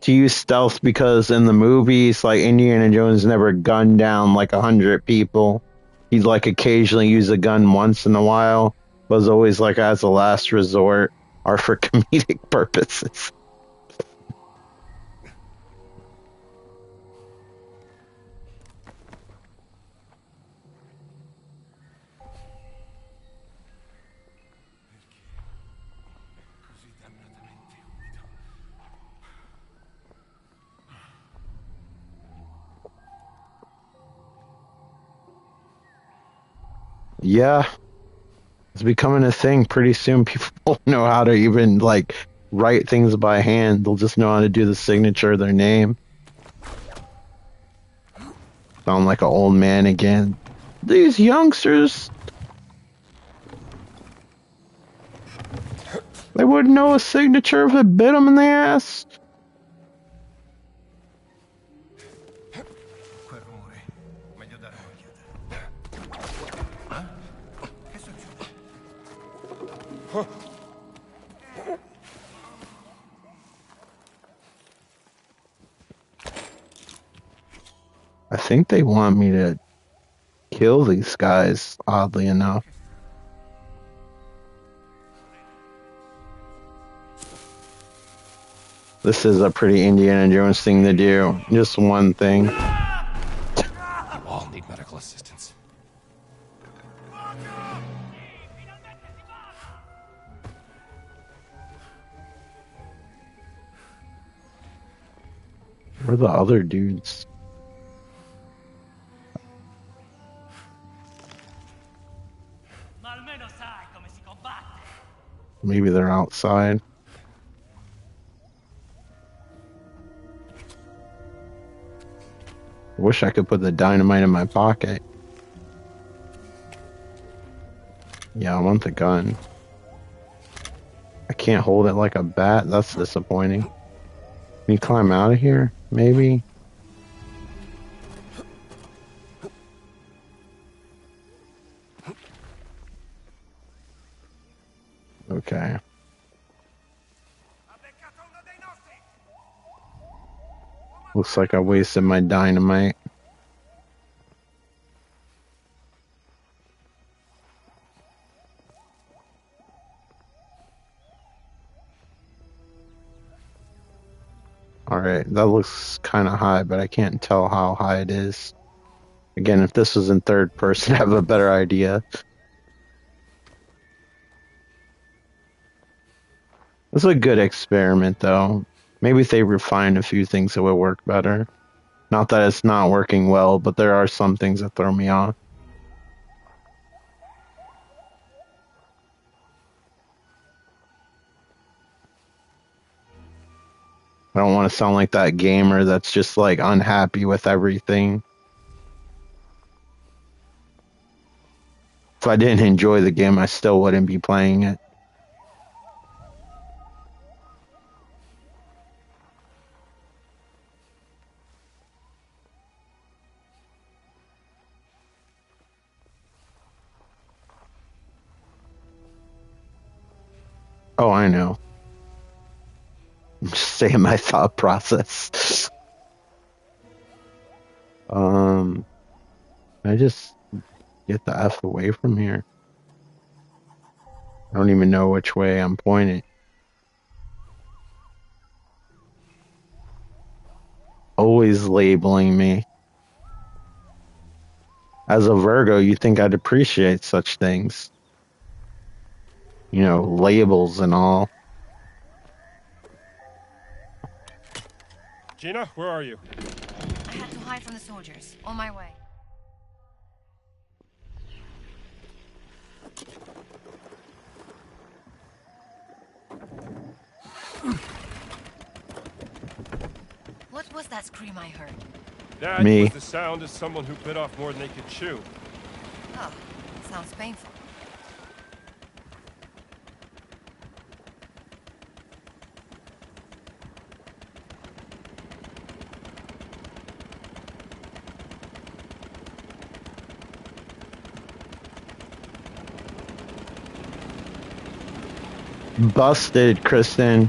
to use stealth because in the movies, like Indiana Jones never gunned down like 100 people. He'd like occasionally use a gun once in a while, but was always like as a last resort or for comedic purposes. Yeah, it's becoming a thing. Pretty soon people won't know how to even like write things by hand. They'll just know how to do the signature of their name. Sound like an old man again. These youngsters, they wouldn't know a signature if it bit them in the ass. Quel rumore. Meglio dare un'occhiata. Che succede? I think they want me to kill these guys, oddly enough. This is a pretty Indiana Jones thing to do. Just one thing. You all need medical assistance. Where are the other dudes? Maybe they're outside. I wish I could put the dynamite in my pocket. Yeah, I want the gun. I can't hold it like a bat. That's disappointing. Can you climb out of here? Maybe? Okay. Looks like I wasted my dynamite. Alright, that looks kind of high, but I can't tell how high it is. Again, if this was in third person, I have a better idea. It's a good experiment, though. Maybe if they refine a few things, it would work better. Not that it's not working well, but there are some things that throw me off. I don't want to sound like that gamer that's just like unhappy with everything. If I didn't enjoy the game, I still wouldn't be playing it. Oh, I know. I'm just saying my thought process. I just get the F away from here. I don't even know which way I'm pointing. Always labeling me. As a Virgo, you think I'd appreciate such things. You know, labels and all. Gina, where are you? I had to hide from the soldiers. On my way. What was that scream I heard? That Me. was the sound of someone who bit off more than they could chew. Oh, sounds painful. Busted, Kristen.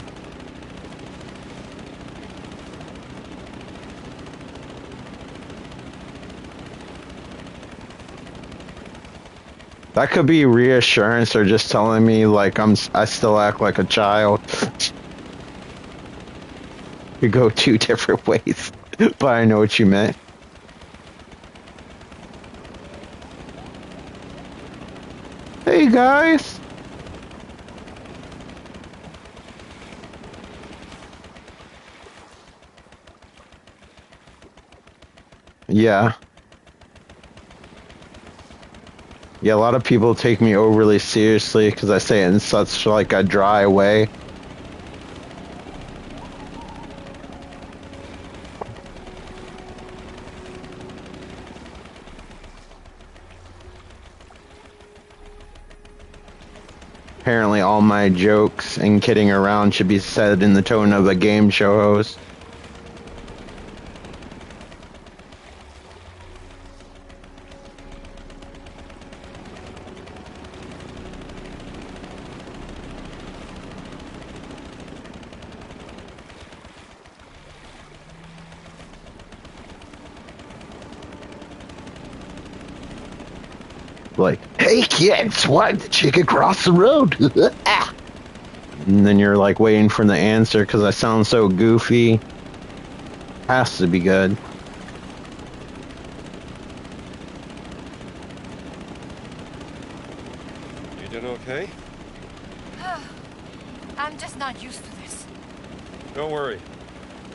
That could be reassurance or just telling me like I still act like a child. Could go two different ways, but I know what you meant. Hey guys. Yeah. Yeah, a lot of people take me overly seriously because I say it in such like a dry way. Apparently all my jokes and kidding around should be said in the tone of a game show host. Like, hey kids, why did the chicken cross the road? And then you're like waiting for the answer because I sound so goofy. Has to be good. You doing okay? I'm just not used to this. Don't worry.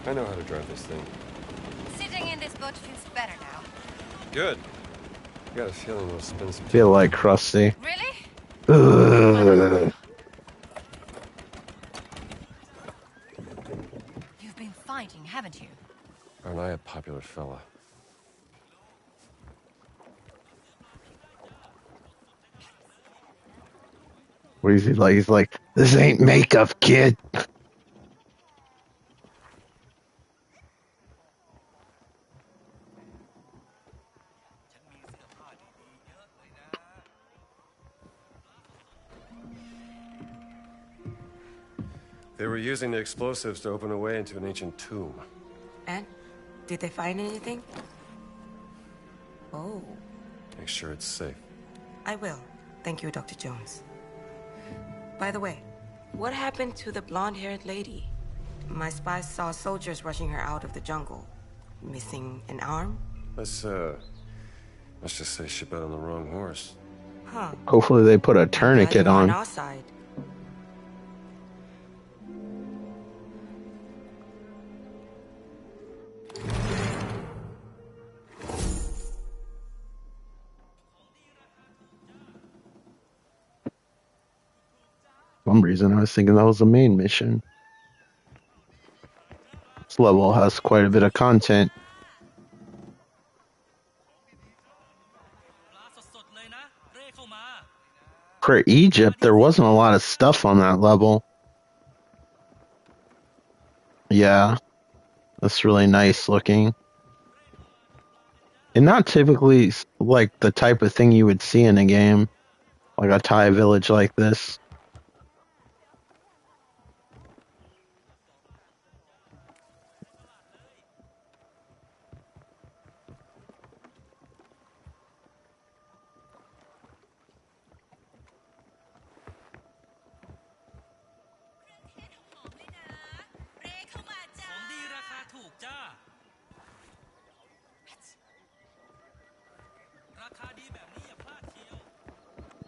I know how to drive this thing. Sitting in this boat feels better now. Good. I got a feeling we'll spend some Feel like crusty. Really? Ugh. You've been fighting, haven't you? Aren't I a popular fella? What is he like? He's like, this ain't makeup, kid. They were using the explosives to open a way into an ancient tomb. And? Did they find anything? Oh. Make sure it's safe. I will. Thank you, Dr. Jones. By the way, what happened to the blonde-haired lady? My spies saw soldiers rushing her out of the jungle. Missing an arm? Let's just say she bet on the wrong horse. Huh. Hopefully they put a Glad tourniquet you're on. our side. For some reason I was thinking that was the main mission. This level has quite a bit of content. For Egypt, there wasn't a lot of stuff on that level. Yeah, that's really nice looking. And not typically like the type of thing you would see in a game, like a Thai village like this.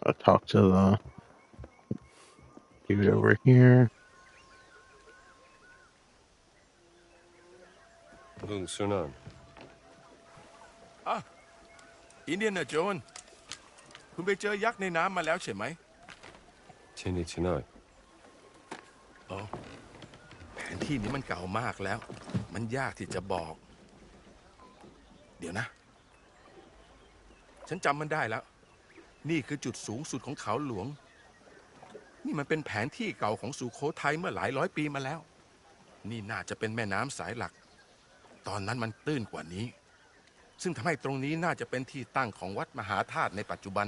I'll talk to the dude over here. Lung Sunan. อินเดียนโจนคุณไปเจอยักษ์ในน้ำมาแล้วใช่ไหม Tini Chinoy. อ๋อแผนที่นี้มันเก่ามากแล้วมันยากที่จะบอกเดี๋ยวนะฉันจำมันได้แล้ว นี่คือจุดสูงสุดของเขาหลวงนี่มันเป็นแผนที่เก่าของสุโขทัยเมื่อหลายร้อยปีมาแล้วนี่น่าจะเป็นแม่น้ำสายหลักตอนนั้นมันตื้นกว่านี้ซึ่งทำให้ตรงนี้น่าจะเป็นที่ตั้งของวัดมหาธาตุในปัจจุบัน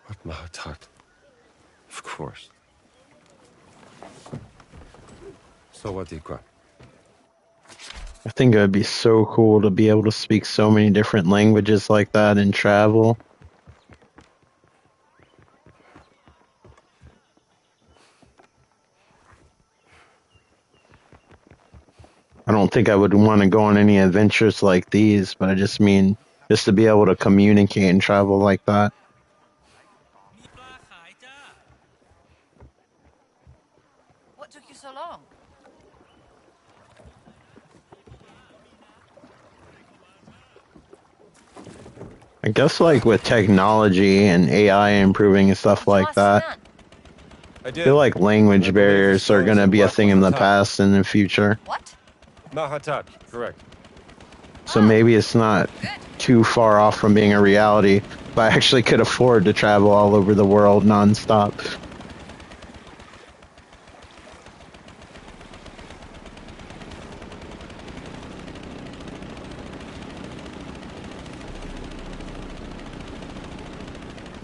What Mahatat? Of course. So what, Ikra? I think it would be so cool to be able to speak so many different languages like that and travel. I don't think I would want to go on any adventures like these, but I just mean just to be able to communicate and travel like that. What took you so long? I guess like with technology and AI improving and stuff like that, I feel like language barriers are going to be a thing in the past and the future. What? Mahatat, correct. So maybe it's not too far off from being a reality, but I actually could afford to travel all over the world nonstop.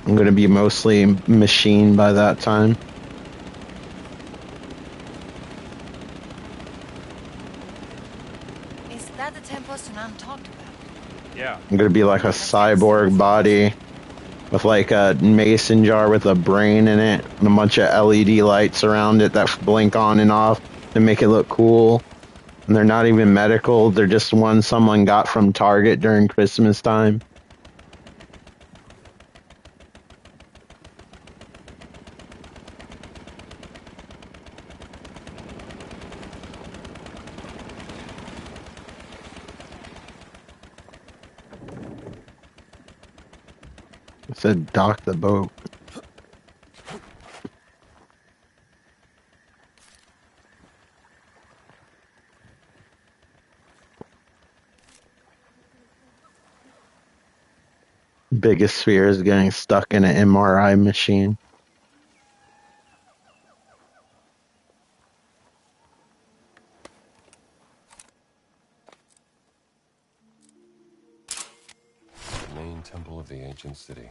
I'm going to be mostly machine by that time. Is that the temple Sunan talked about? Yeah. I'm going to be like a cyborg body with like a mason jar with a brain in it and a bunch of LED lights around it that blink on and off to make it look cool. And they're not even medical, they're just ones someone got from Target during Christmas time. It said dock the boat. Biggest fear is getting stuck in an MRI machine. The main temple of the ancient city.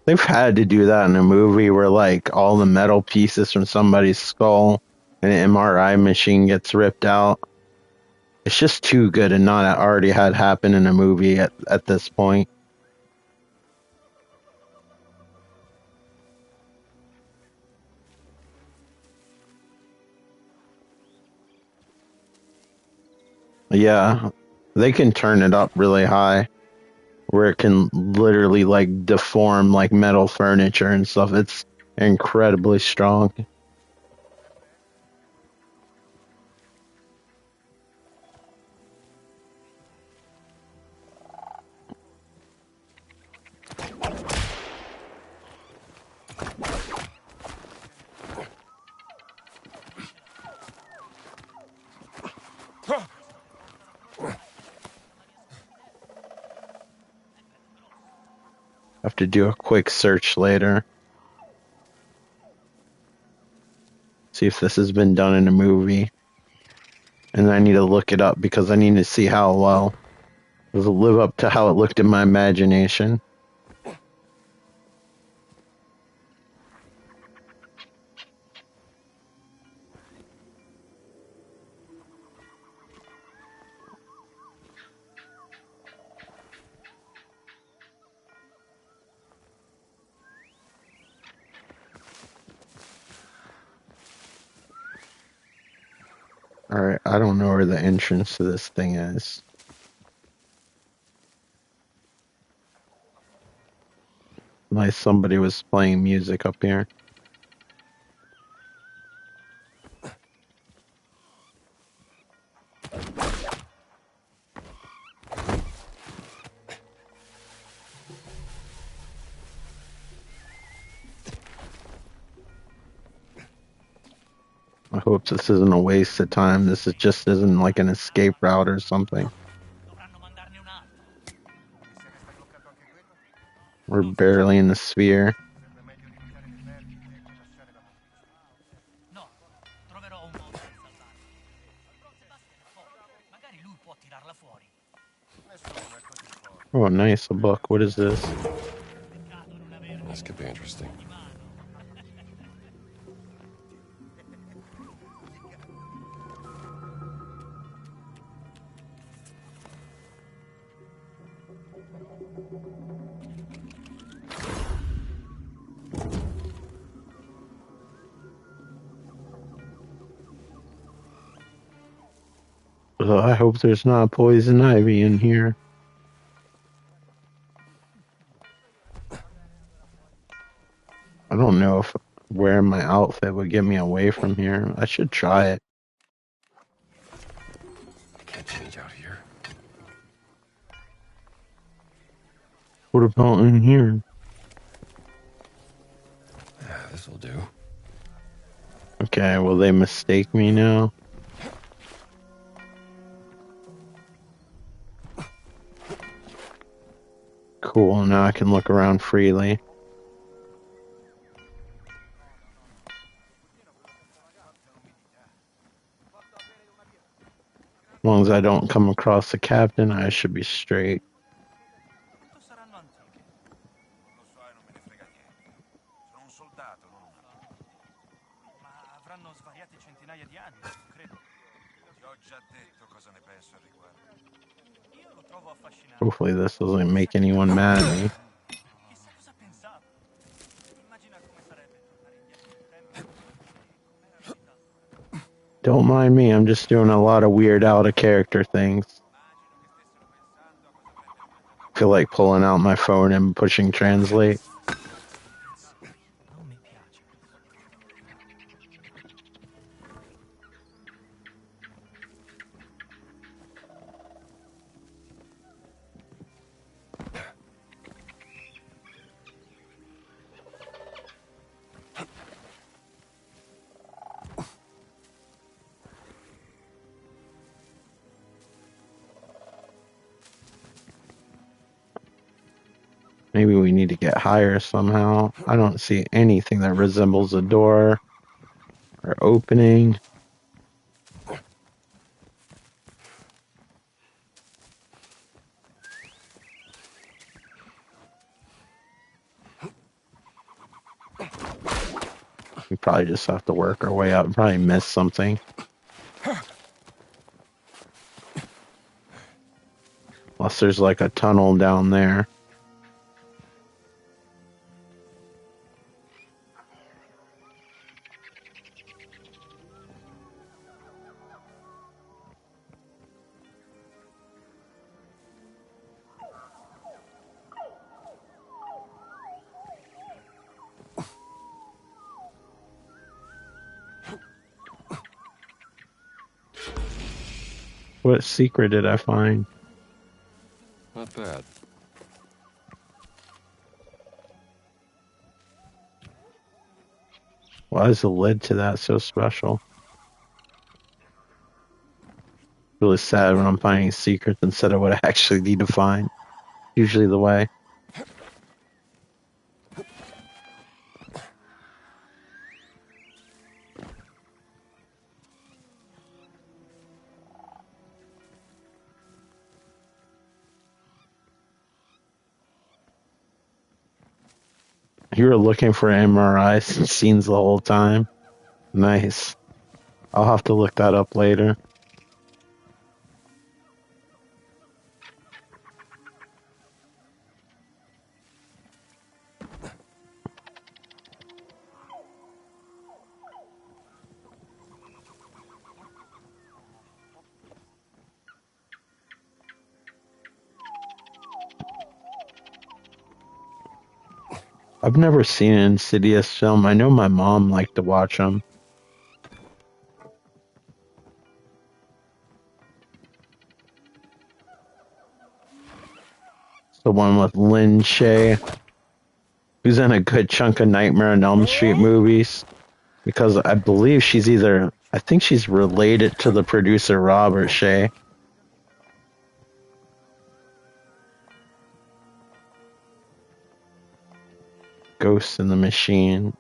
They've had to do that in a movie where like all the metal pieces from somebody's skull and an MRI machine gets ripped out. It's just too good and not already had happened in a movie at this point. Yeah, they can turn it up really high where it can literally like deform like metal furniture and stuff. It's incredibly strong. Have to do a quick search later. See if this has been done in a movie. And I need to look it up because I need to see how well does it live up to how it looked in my imagination. Alright, I don't know where the entrance to this thing is. Like somebody was playing music up here. I hope this isn't a waste of time. This is just isn't like an escape route or something. Dovranno mandarne un altro. We're barely in the sphere. No, troverò un modo per salvarlo. Sebastian è forte, magari lui può tirarla fuori. Oh, nice, a book. What is this? This could be interesting. Ugh, I hope there's not poison ivy in here. I don't know if wearing my outfit would get me away from here. I should try it. I can't change out here. What about in here? Yeah, this'll do. Okay, will they mistake me now? Cool, now I can look around freely. As long as I don't come across the captain, I should be straight. Saranno antiche. Non lo so e non me ne frega niente. Sono un soldato, non un altro. Ma avranno svariate centinaia di anni, credo. Ti ho già detto cosa ne penso al riguardo. Io lo trovo affascinante. Hopefully this doesn't make anyone mad at me. Chissà cosa pensava. Immagina come sarebbe tornare indietro nel tempo. Com'era la vita allora. Don't mind me, I'm just doing a lot of weird out of character things. I feel like pulling out my phone and pushing translate. Non mi piace. Maybe we need to get higher somehow. I don't see anything that resembles a door or opening. We probably just have to work our way up and probably miss something. Unless there's like a tunnel down there. What secret did I find? Not bad. Why is the lid to that so special? Really sad when I'm finding secrets instead of what I actually need to find. Usually the way. You were looking for MRI scenes the whole time? Nice. I'll have to look that up later. I've never seen an Insidious film. I know my mom liked to watch them. It's the one with Lynn Shay, who's in a good chunk of Nightmare on Elm Street movies. Because I believe she's I think she's related to the producer Robert Shay. Ghost in the Machine.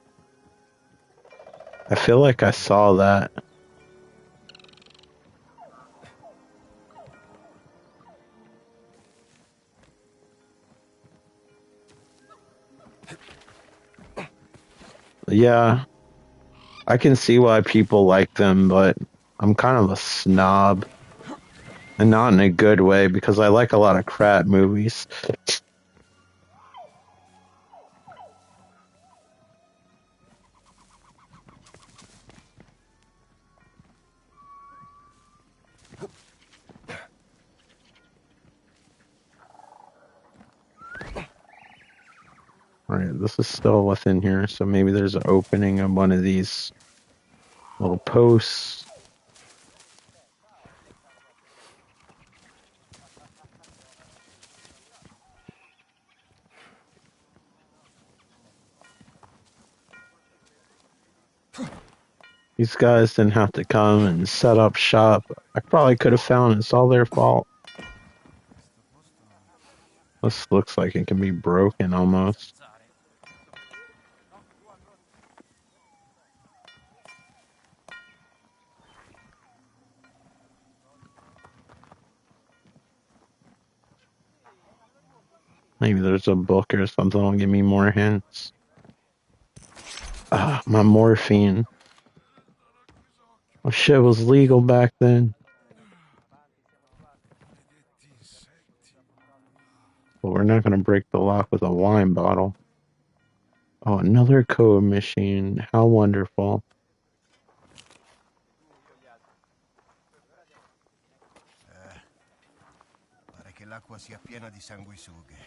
I feel like I saw that. Yeah, I can see why people like them, but I'm kind of a snob. And not in a good way, because I like a lot of crap movies. Alright, this is still within here, so maybe there's an opening of one of these little posts. These guys didn't have to come and set up shop. I probably could have found it. It's all their fault. This looks like it can be broken almost. Maybe there's a book or something that'll give me more hints. Ah, my morphine. Oh shit was legal back then. But we're not gonna break the lock with a wine bottle. Oh, another code machine. How wonderful. Pare che l'acqua sia piena di sanguisughe.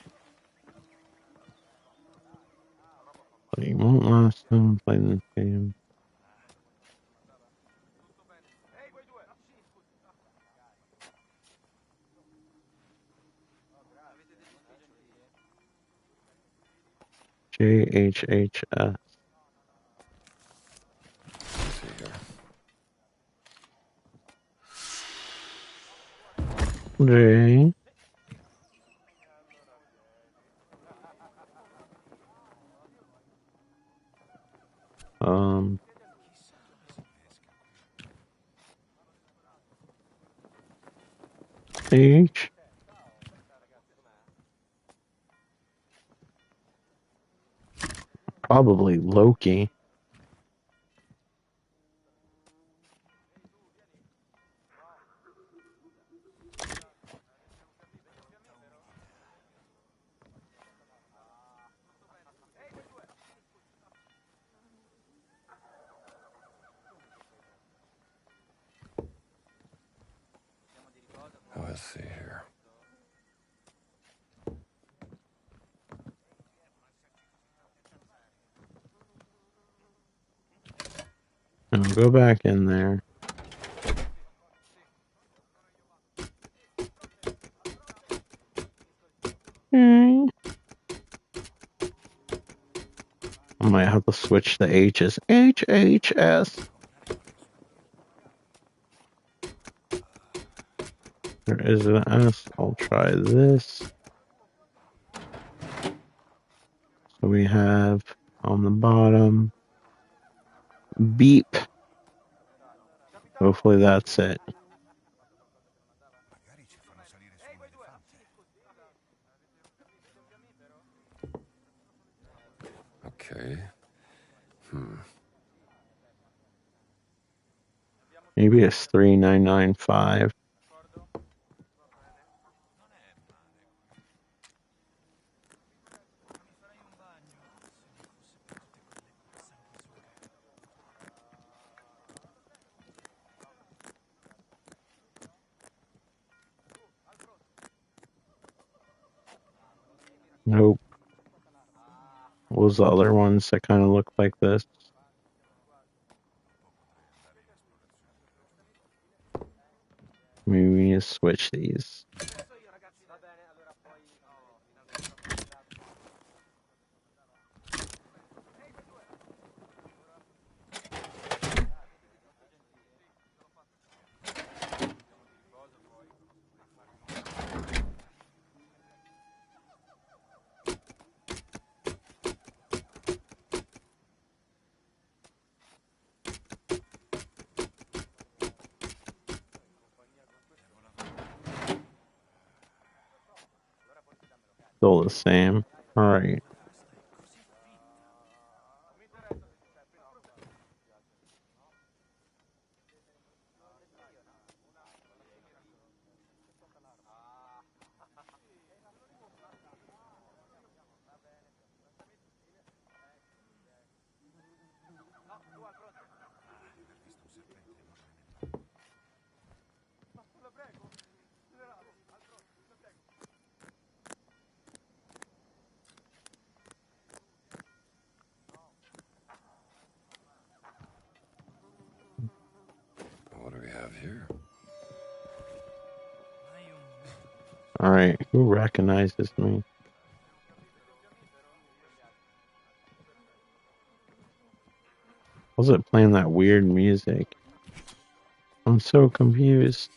But you won't last time playing this game. JHHS. Let's see here. J. H. Probably Loki. Let's see here. And go back in there. I might have to switch the H's. HHS. There is an S. I'll try this. So we have on the bottom beep. Hopefully that's it. Magari ci fanno salire su un elefante. Okay. Maybe it's 3995. Nope. What was the other ones that kind of look like this? Maybe we need to switch these. Still the same. Alright. What do we have here? Alright, who recognizes me? Was it playing that weird music? I'm so confused.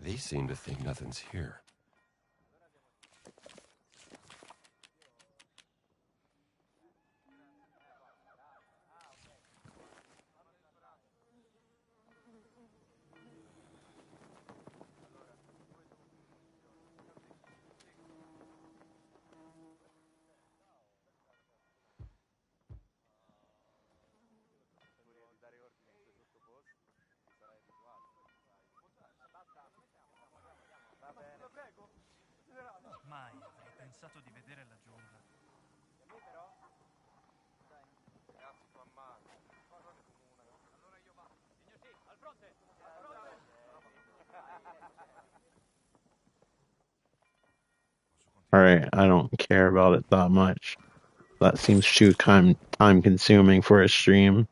They seem to think nothing's here. Mai avrei pensato di vedere la giungla. Alright, I don't care about it that much. That seems too time consuming for a stream.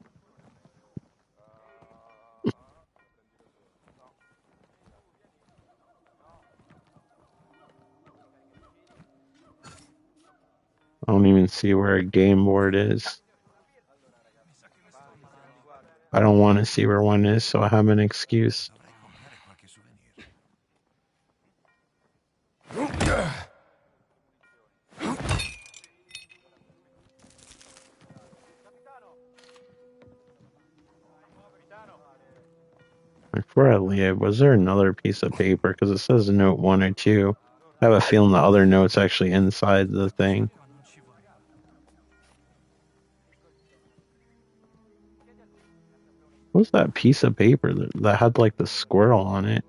I don't even see where a game board is. I don't want to see where one is, so I have an excuse. Before I leave, was there another piece of paper? Because it says note 1 or 2. I have a feeling the other note's actually inside the thing. What was that piece of paper that had like the squirrel on it?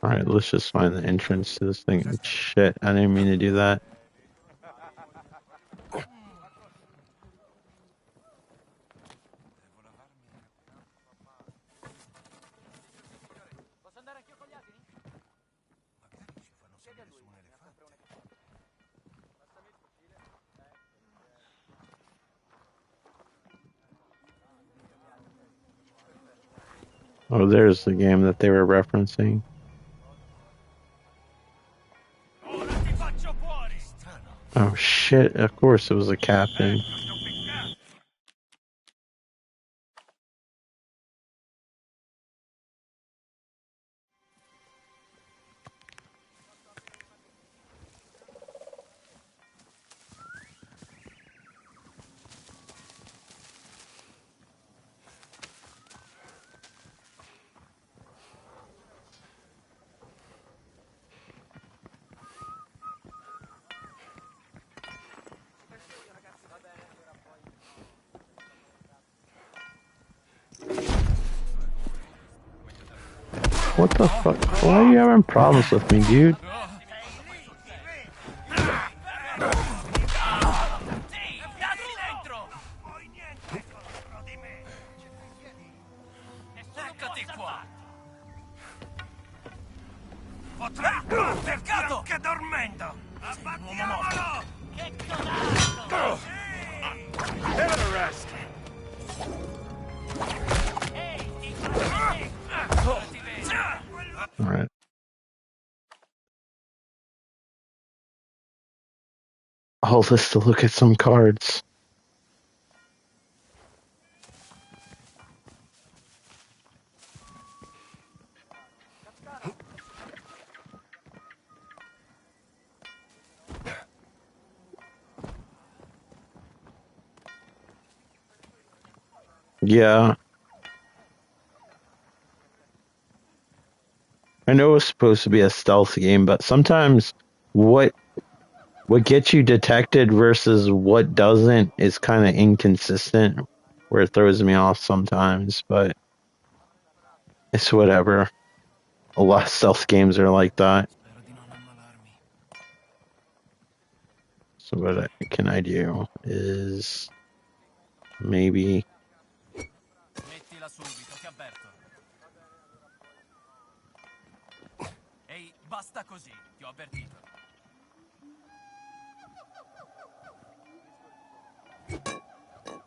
Alright, let's just find the entrance to this thing. Shit, I didn't mean to do that. Oh, there's the game that they were referencing. Oh shit, of course it was a captain. What the fuck? Why are you having problems with me, dude? Eccoti qua! Potrà cercato che dormendo! Abbattiamolo! Che coraggio! Give it a rest. Ehi, ti Alright. All this to look at some cards. Yeah. I know it's supposed to be a stealth game, but sometimes what gets you detected versus what doesn't is kind of inconsistent, where it throws me off sometimes, but it's whatever. A lot of stealth games are like that. So what can I do is maybe... Mettila subito, ti avverto. Ehi, basta così, ti ho avvertito.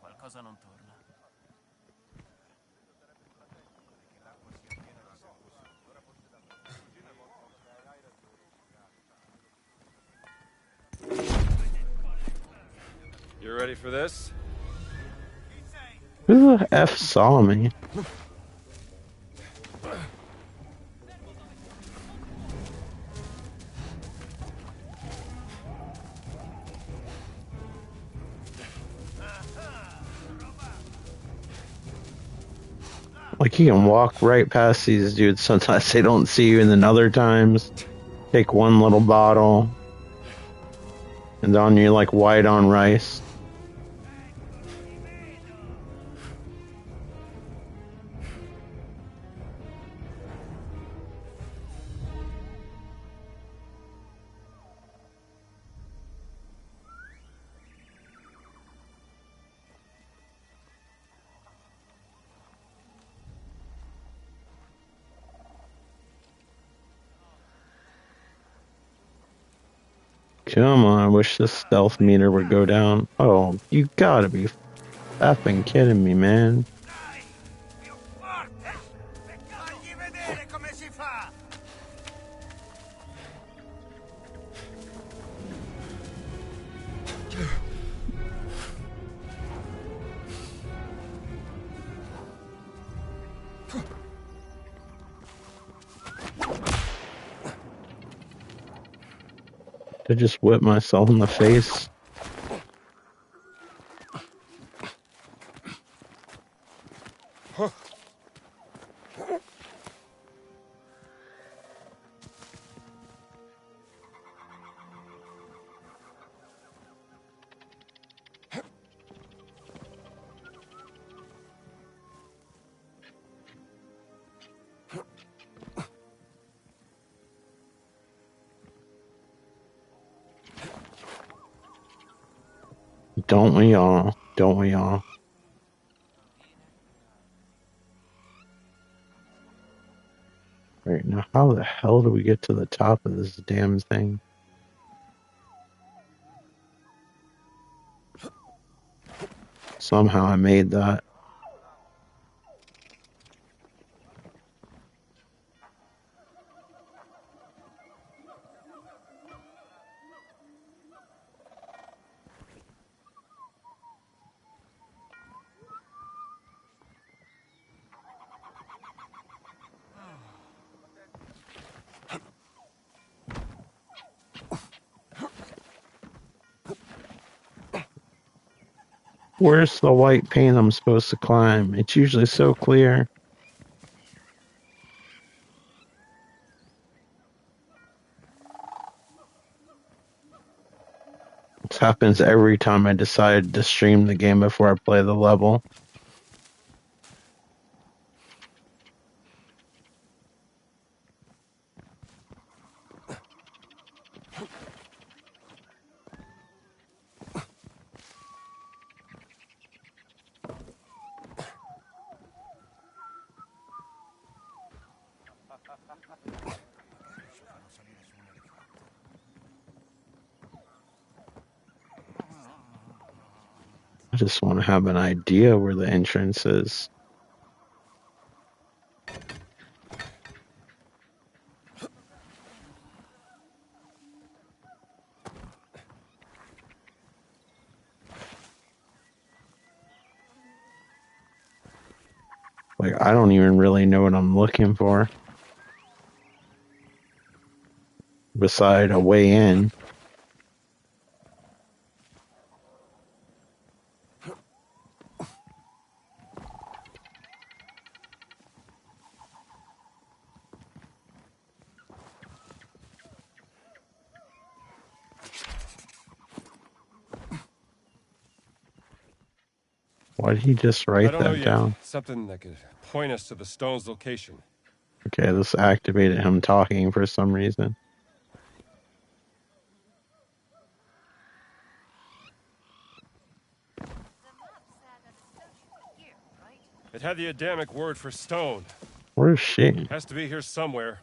Qualcosa non torna. You ready for this? Who the F saw me? Like, you can walk right past these dudes. Sometimes they don't see you, and then other times, take one little bottle, and then you're like white on rice. Come on, I wish this stealth meter would go down. Oh, you gotta be effing kidding me, man. Più forte! Fagli vedere come si fa! To just whip myself in the face. Don't we all? Don't we all? Right, now how the hell do we get to the top of this damn thing? Somehow I made that. Where's the white paint I'm supposed to climb? It's usually so clear. This happens every time I decide to stream the game before I play the level. I just want to have an idea where the entrance is. Like, I don't even really know what I'm looking for. Beside a way in. Why did he just write I don't know that yet. down? Something that could point us to the stone's location. Okay, this activated him talking for some reason. It had the Adamic word for stone. Where's she? Has to be here somewhere.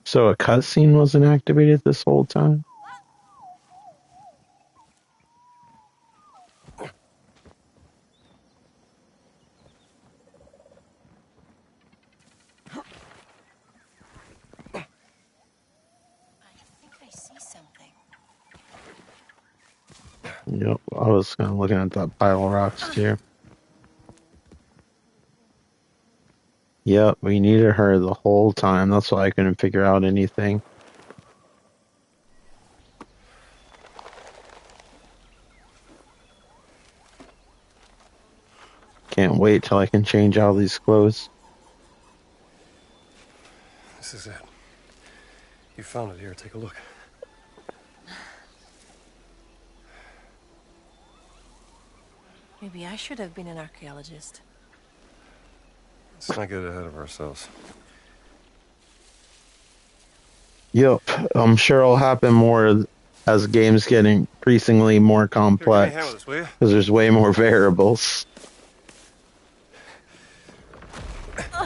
So a cutscene wasn't activated this whole time? Yep, I was kind of looking at that pile of rocks too. Yep, we needed her the whole time. That's why I couldn't figure out anything. Can't wait till I can change all these clothes. This is it. You found it here. Take a look. Maybe I should have been an archaeologist. Let's not get ahead of ourselves. Yep, I'm sure it'll happen more as games get increasingly more complex. Here, give me a hand with this, will you? Because there's way more variables. Am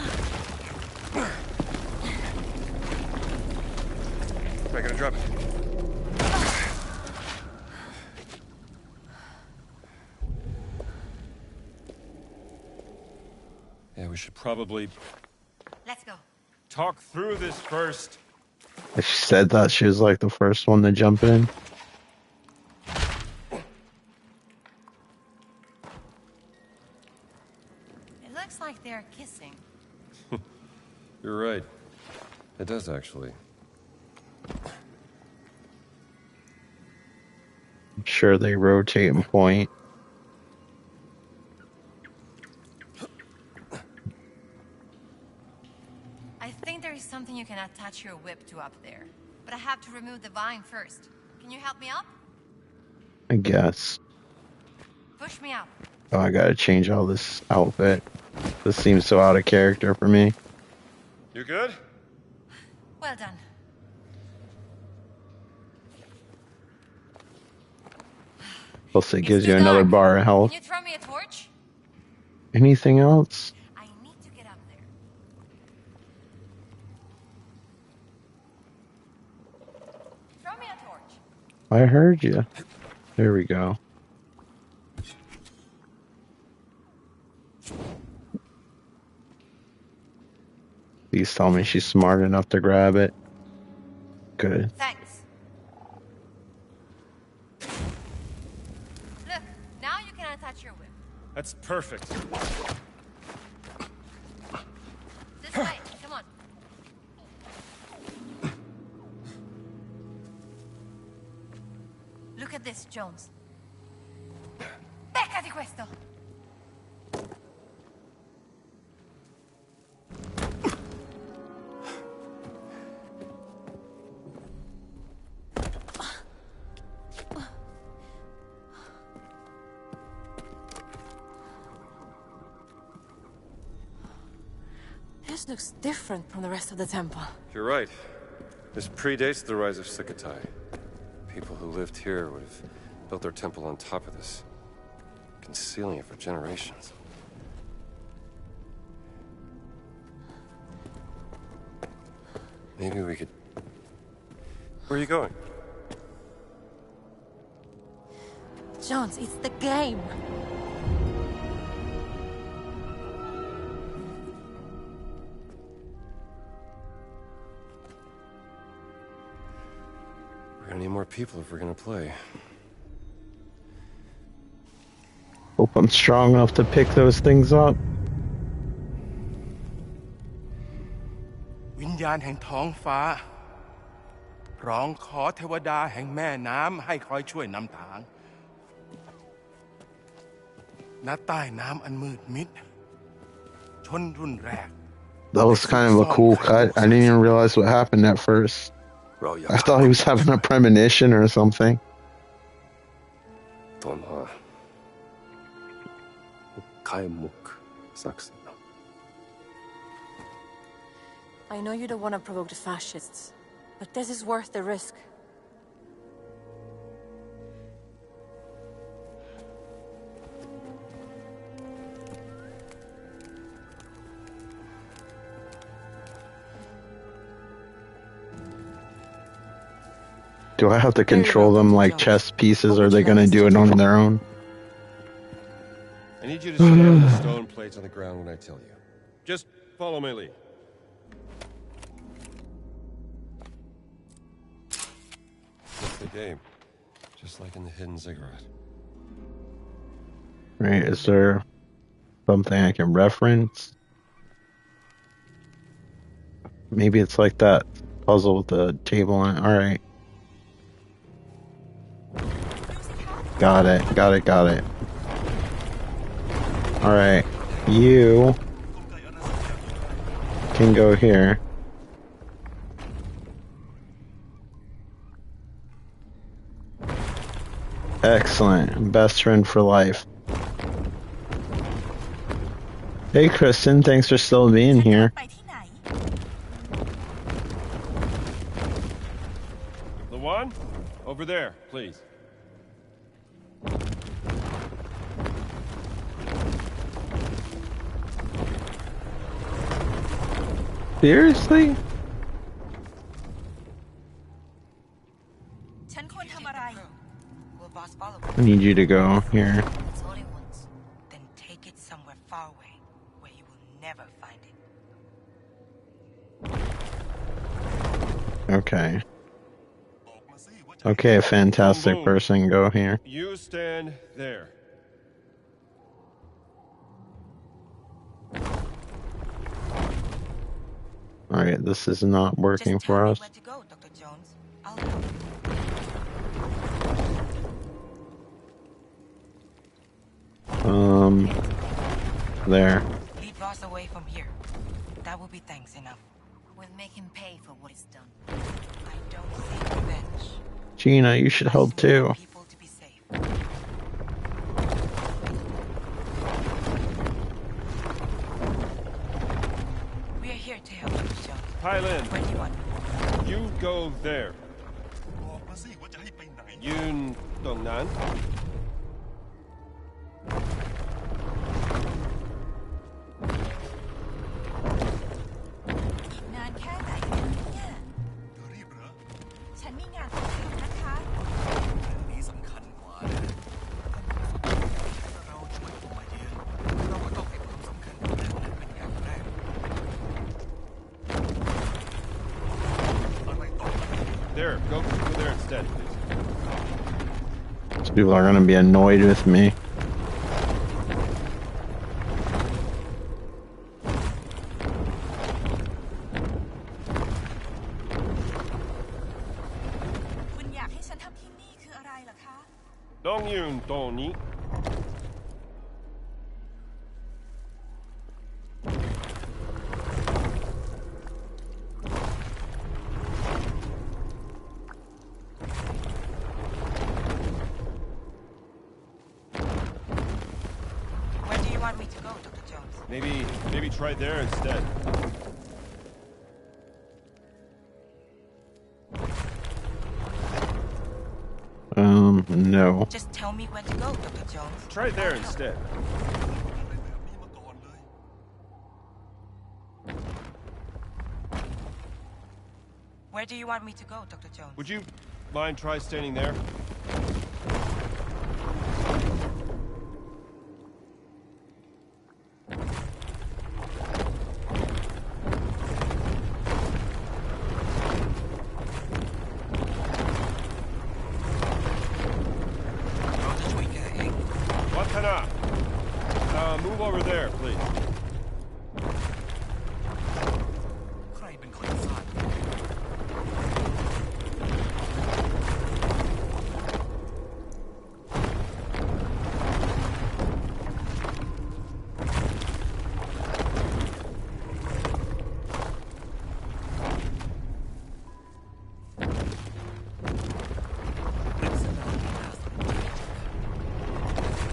I gonna drop it? Yeah, we should probably Let's go. talk through this first. If she said that, she was like the first one to jump in. It looks like they're kissing. You're right. It does, actually. I'm sure they rotate and point. I think there is something you can attach your whip to up there. But I have to remove the vine first. Can you help me up? I guess. Push me up. Oh, I gotta change all this outfit. This seems so out of character for me. You good? Well done. Plus, it It's gives too you another dark. bar of health. Can you throw me a torch? Anything else? I need to get up there. Throw me a torch. I heard you. There we go. Please tell me she's smart enough to grab it. Good. Thanks. Look, now you can attach your whip. That's perfect. This way, come on. Look at this, Jones. Becca di questo! This looks different from the rest of the temple. You're right. This predates the rise of Circle-PS5. People who lived here would have built their temple on top of this, concealing it for generations. Maybe we could... Where are you going? Jones, it's the game. more people if we're gonna play. Hope I'm strong enough to pick those things up. วิญญาณแห่งท้องฟ้าร้องขอเทวดาแห่งแม่น้ำให้คอยช่วยนำทางณใต้น้ำอันมืดมิดชนรุ่นแรก That was kind of a cool cut. I didn't even realize what happened at first. I thought he was having a premonition or something. I know you don't want to provoke the fascists, but this is worth the risk. Do I have to control them like chess pieces, or are they gonna do it on their own? I need you to stand on the stone plates on the ground when I tell you. Just follow my lead. That's the game. Just like in the hidden ziggurat. Right, is there something I can reference? Maybe it's like that puzzle with the table on it. Alright. Got it. Alright. You can go here. Excellent. Best friend for life. Hey Kristen, thanks for still being here. The one? Over there, please. Seriously? I need you to go here. It's only once. Then take it somewhere far away, where you will never find it. Okay. Okay, a fantastic person, go here. You stand there. Alright, this is not working for us. Where to go, Dr. Jones? I'll help. There. Lead Ross away from here. That will be thanks enough. We'll make him pay for what he's done. I don't see revenge. Gina, you should help too. People to be safe. We are here to help, Dr. Jones. Thailand. Where do you want? You go there. Yun Dong Nan. There, go there instead, please. These people are gonna be annoyed with me. Dong Yun Tony. Maybe try there instead. No. Just tell me where to go, Dr. Jones. Try there instead. Where do you want me to go, Dr. Jones? Would you mind try standing there? Move over there, please. ใครเป็นคนสร้าง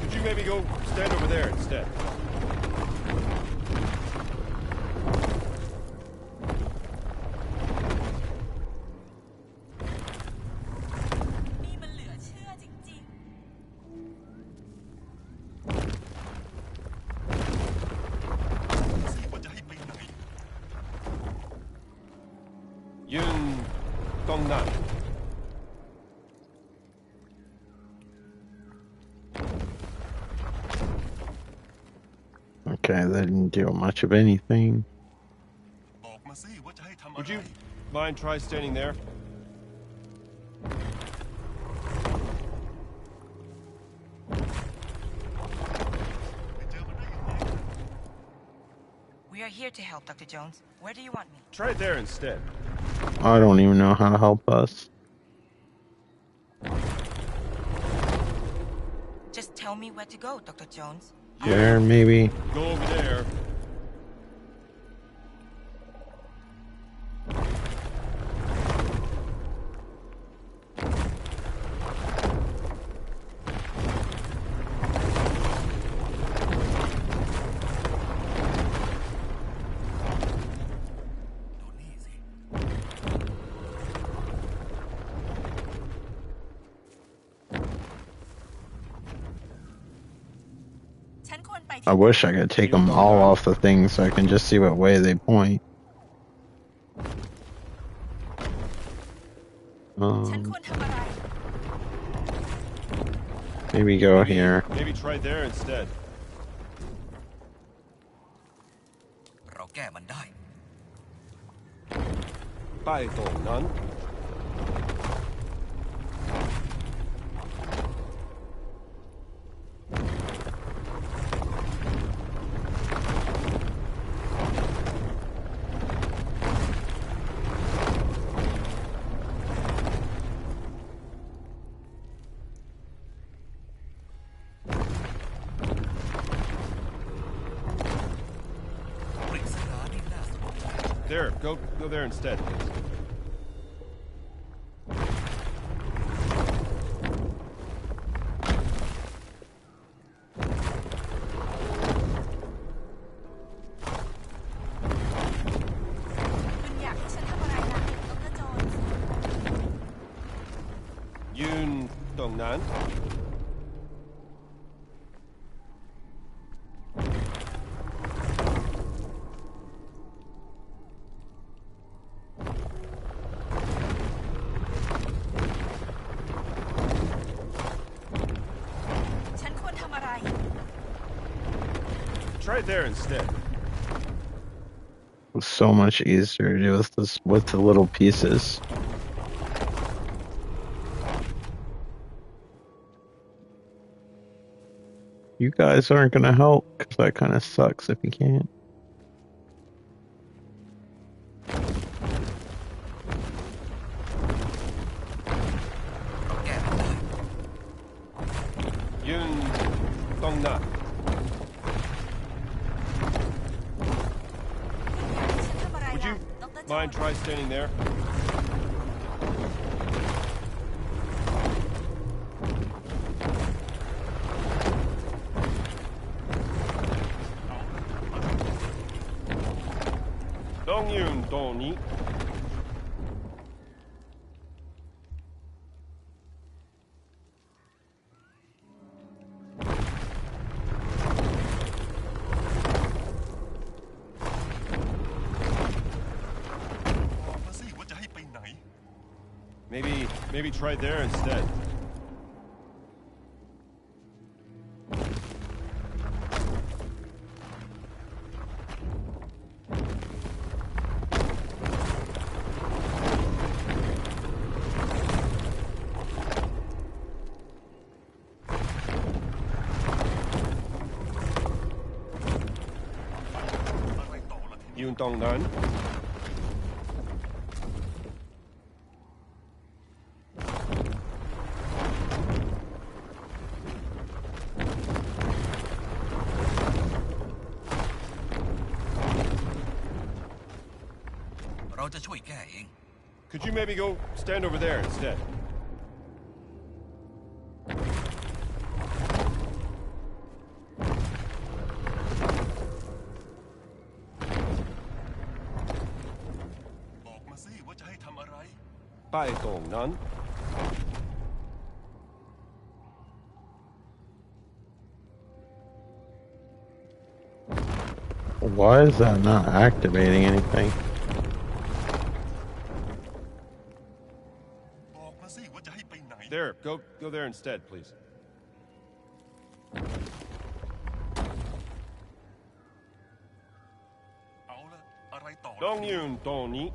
Could you maybe go stand over there instead? นี่มันเหลือเชื่อจริง ว่าจะให้ไปไหน Yun Dongnan. Okay, that didn't do much of anything. บอกมาสิว่าจะให้ทำอะไร Would you mind try standing there? We are here to help, Dr. Jones. Where do you want me? Try there instead. I don't even know how to help us. Just tell me where to go, Dr. Jones. There, maybe. Go over there. I wish I could take them all off the thing so I can just see what way they point. Maybe go here. Maybe try there instead. เราแก้มันได้ Bai Dongnan. There, go there instead. Yun Dongnan. Try there instead. It was so much easier to do with the little pieces. You guys aren't gonna help, because that kind of sucks if you can't. Yun Dongnan. Would you mind try standing there? Dong Yun Dong Ni. Maybe try there instead. ยืนตรงนั้น เราจะช่วยแก้เอง Could you maybe go stand over there instead? By Dong Nan. Why is that not activating anything? There, go there instead, please. Dong Yun Dong.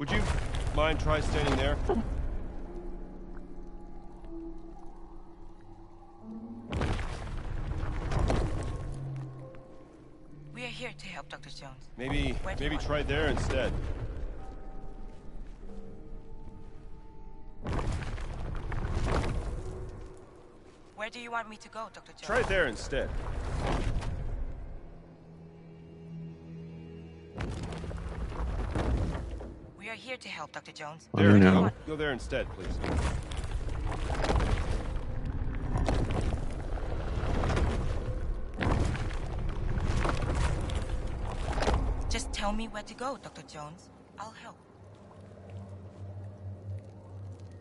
Would you mind try standing there? We are here to help Dr. Jones. Maybe try there instead. Where do you want me to go, Dr. Jones? Try there instead. We are here to help, Dr. Jones. There, no. go there instead, please. Just tell me where to go, Dr. Jones. I'll help.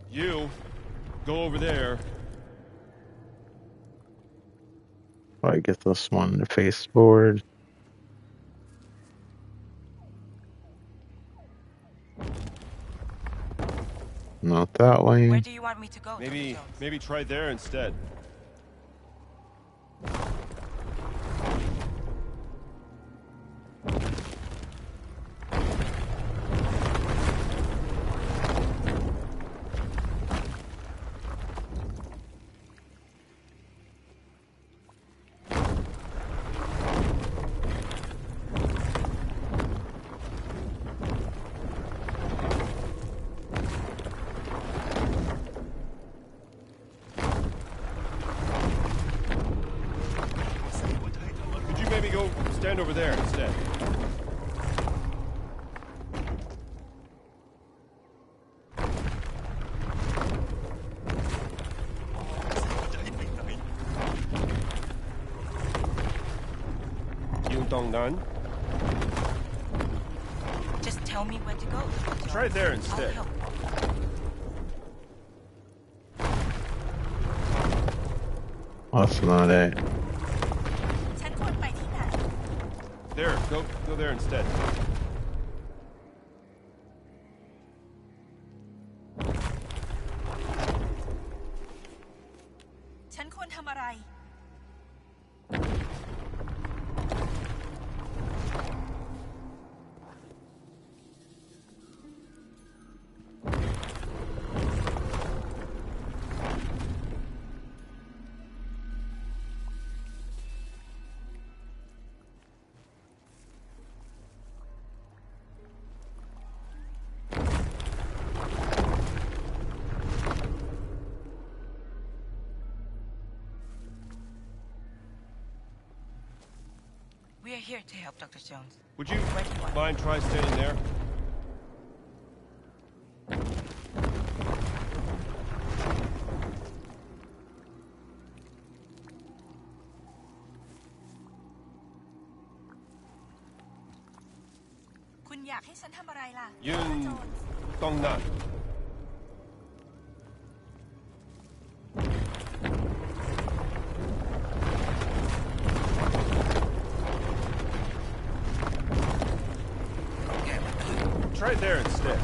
You, go over there. I get this one, the face board. Not that way. Where do you want me to go, Dr. Jones? Maybe try there instead. Maybe go stand over there instead. Yun Dong Nan. Just tell me where to go, Dr. Jones. Try there instead. I'll help. That's not it. There, go there instead. We are here to help, Dr. Jones. Would you mind try standing there? Yun Dong Nan. try there instead.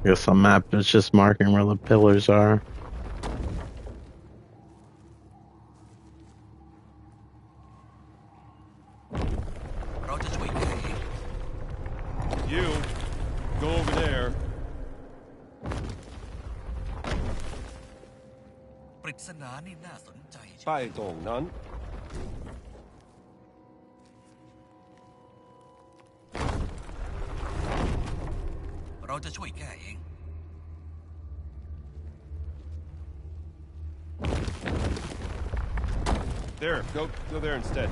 I guess the map is just marking where the pillars are. You go over there. ปริศนานี่น่าสนใจ 拜董南 เราจะช่วยแก้เอง There, go there instead.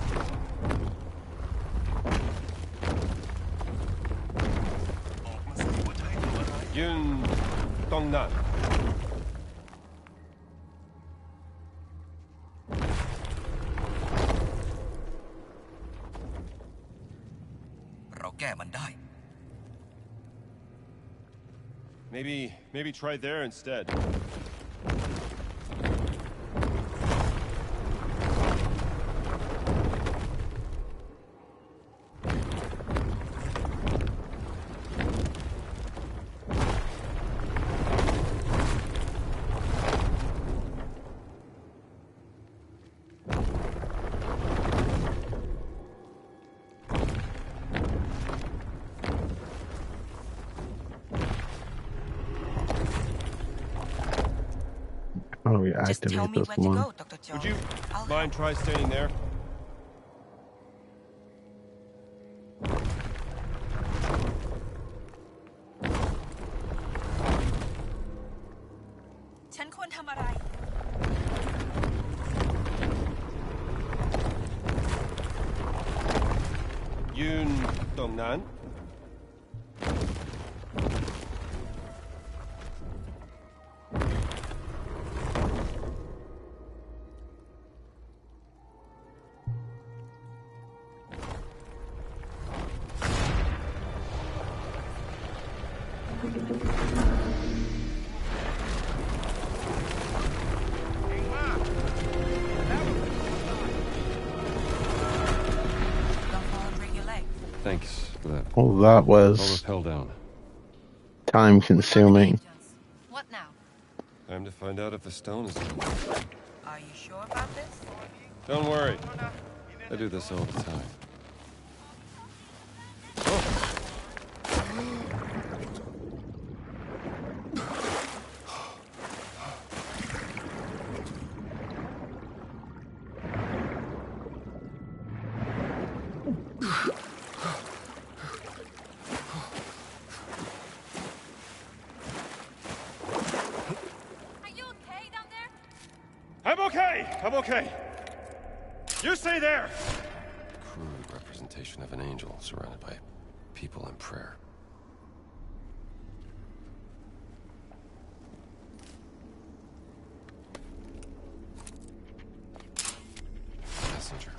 Yun Dongnan. เราแก้มันได้ Maybe try there instead. How do we Just tell activate me this where to one? go, Dr. Jones. Would you I'll mind try staying there? Yun Dongnan. Thanks for that. Well, that I'll was rappel down. time consuming. What now? Time to find out if the stone is. Are you sure about this? Don't worry. I do this all the time. I'm okay. You stay there. Crude representation of an angel surrounded by people in prayer. Messenger.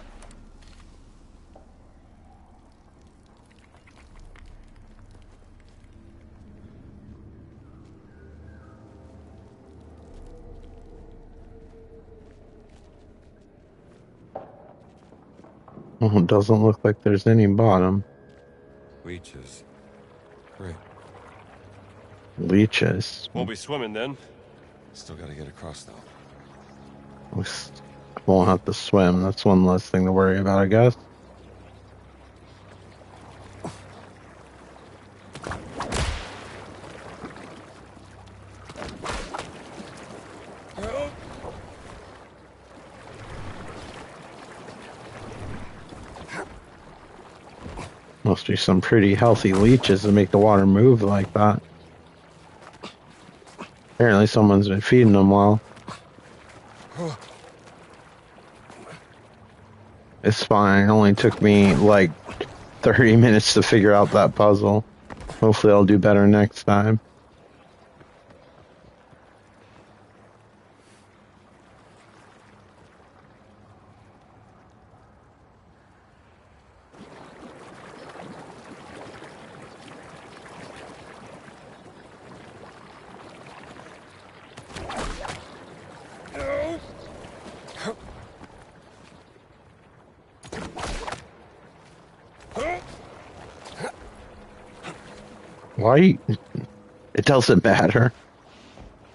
Well, it doesn't look like there's any bottom. Leeches. Great. Leeches. Won't be swimming then. Still gotta get across though. We won't have to swim. That's one less thing to worry about, I guess. Must be some pretty healthy leeches to make the water move like that. Apparently someone's been feeding them well. It's fine. It only took me like 30 minutes to figure out that puzzle. Hopefully I'll do better next time. Why? It doesn't matter.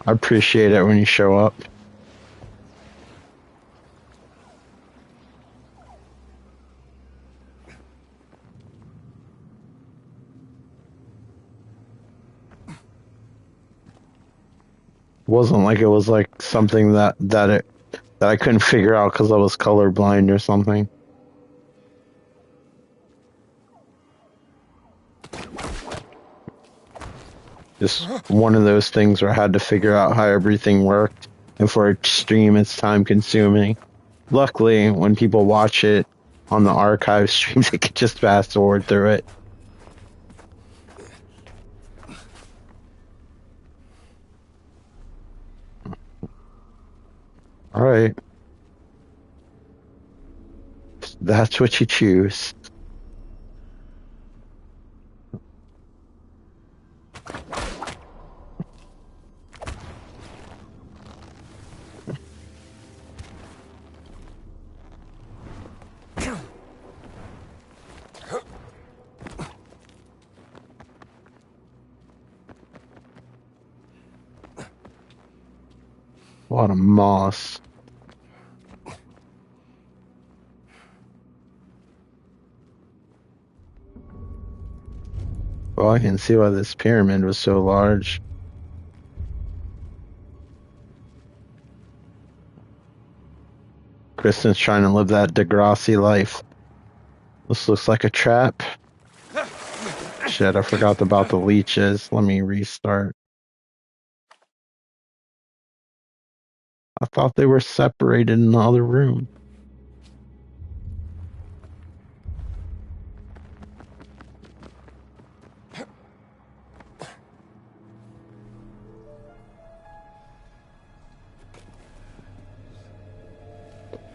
I appreciate it when you show up. Wasn't like it was like something that I couldn't figure out because I was colorblind or something. Just one of those things where I had to figure out how everything worked, and for a stream it's time consuming. Luckily, when people watch it on the archive streams, they can just fast forward through it. Alright. That's what you choose. A lot of moss. Well, I can see why this pyramid was so large. Kristen's trying to live that Degrassi life. This looks like a trap. Shit, I forgot about the leeches. Let me restart. I thought they were separated in the other room.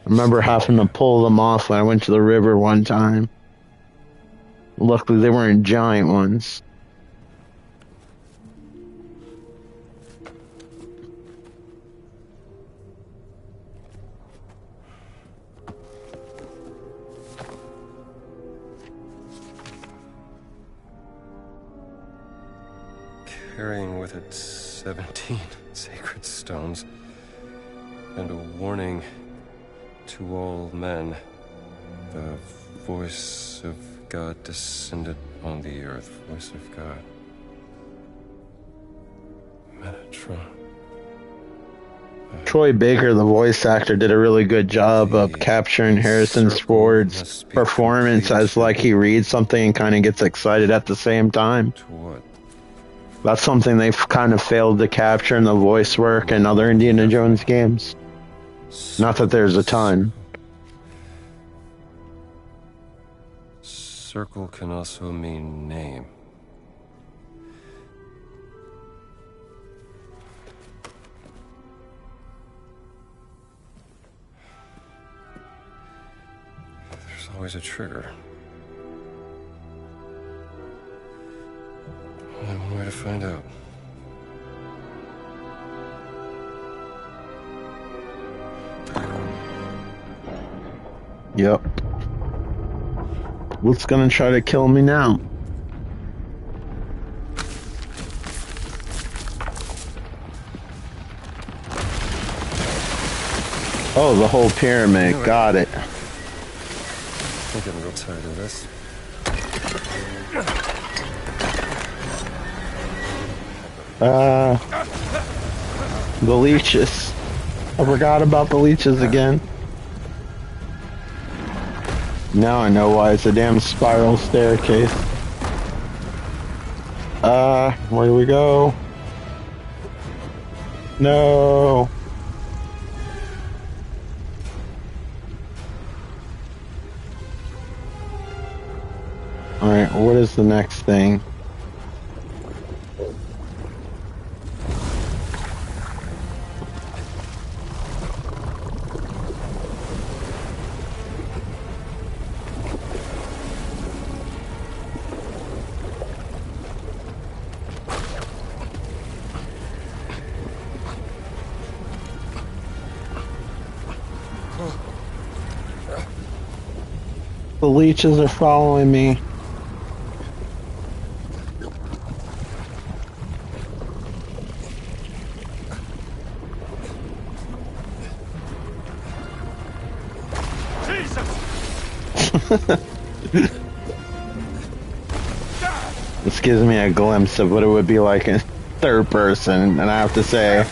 I remember having to pull them off when I went to the river one time. Luckily, they weren't giant ones. Carrying with it 17 sacred stones and a warning to all men. The voice of God descended on the earth. Voice of God. Metatron. Troy Baker, the voice actor, did a really good job of capturing Harrison Ford's performance as like he reads something and kind of gets excited at the same time. To what? That's something they've kind of failed to capture in the voice work in other Indiana Jones games. Not that there's a ton. Circle can also mean name. There's always a trigger. Only one way to find out. Yep. What's gonna try to kill me now? Oh, the whole pyramid. Got it. I'm getting real tired of this. The leeches. I forgot about the leeches again. Now I know why it's a damn spiral staircase. Where do we go? No. Alright, what is the next thing? The leeches are following me. This gives me a glimpse of what it would be like in third person, and I have to say,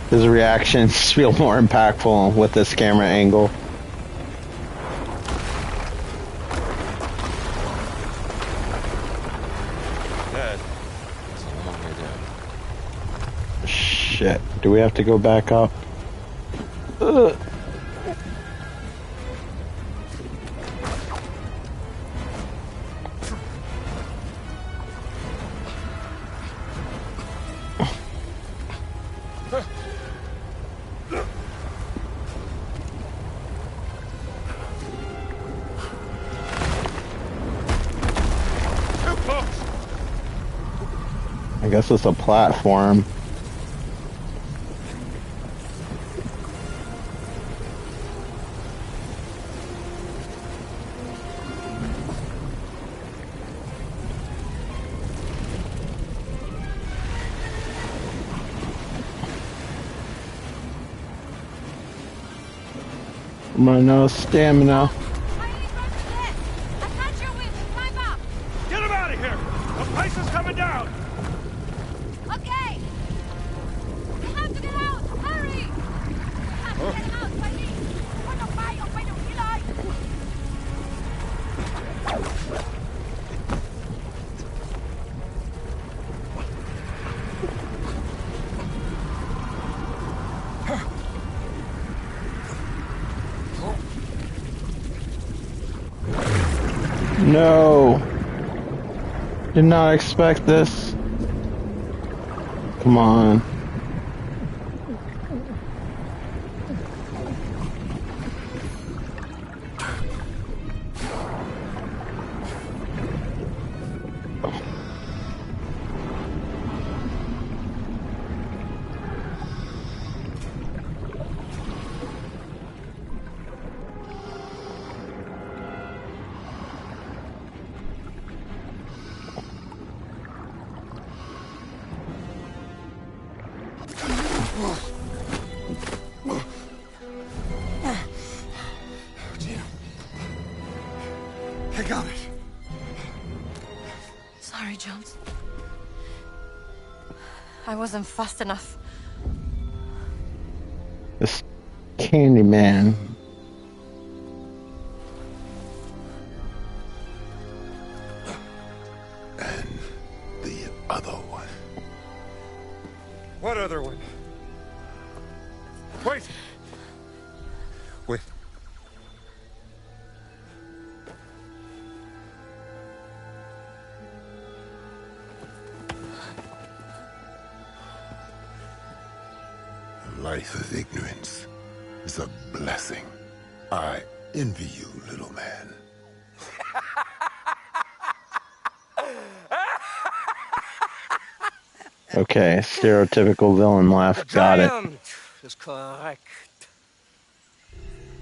his reactions feel more impactful with this camera angle. Shit. Do we have to go back up? Ugh. I guess it's a platform. No stamina. Get him out of here! The place is coming down! Okay! We have to get out! Hurry! Get out, Wiley! No. Did not expect this. Come on. I got it. Sorry, Jones. I wasn't fast enough. This Candyman. And the other one. What other one? Wait! Wait. A life of ignorance is a blessing. I envy you, little man. Okay, stereotypical villain laugh. Got it. Is correct.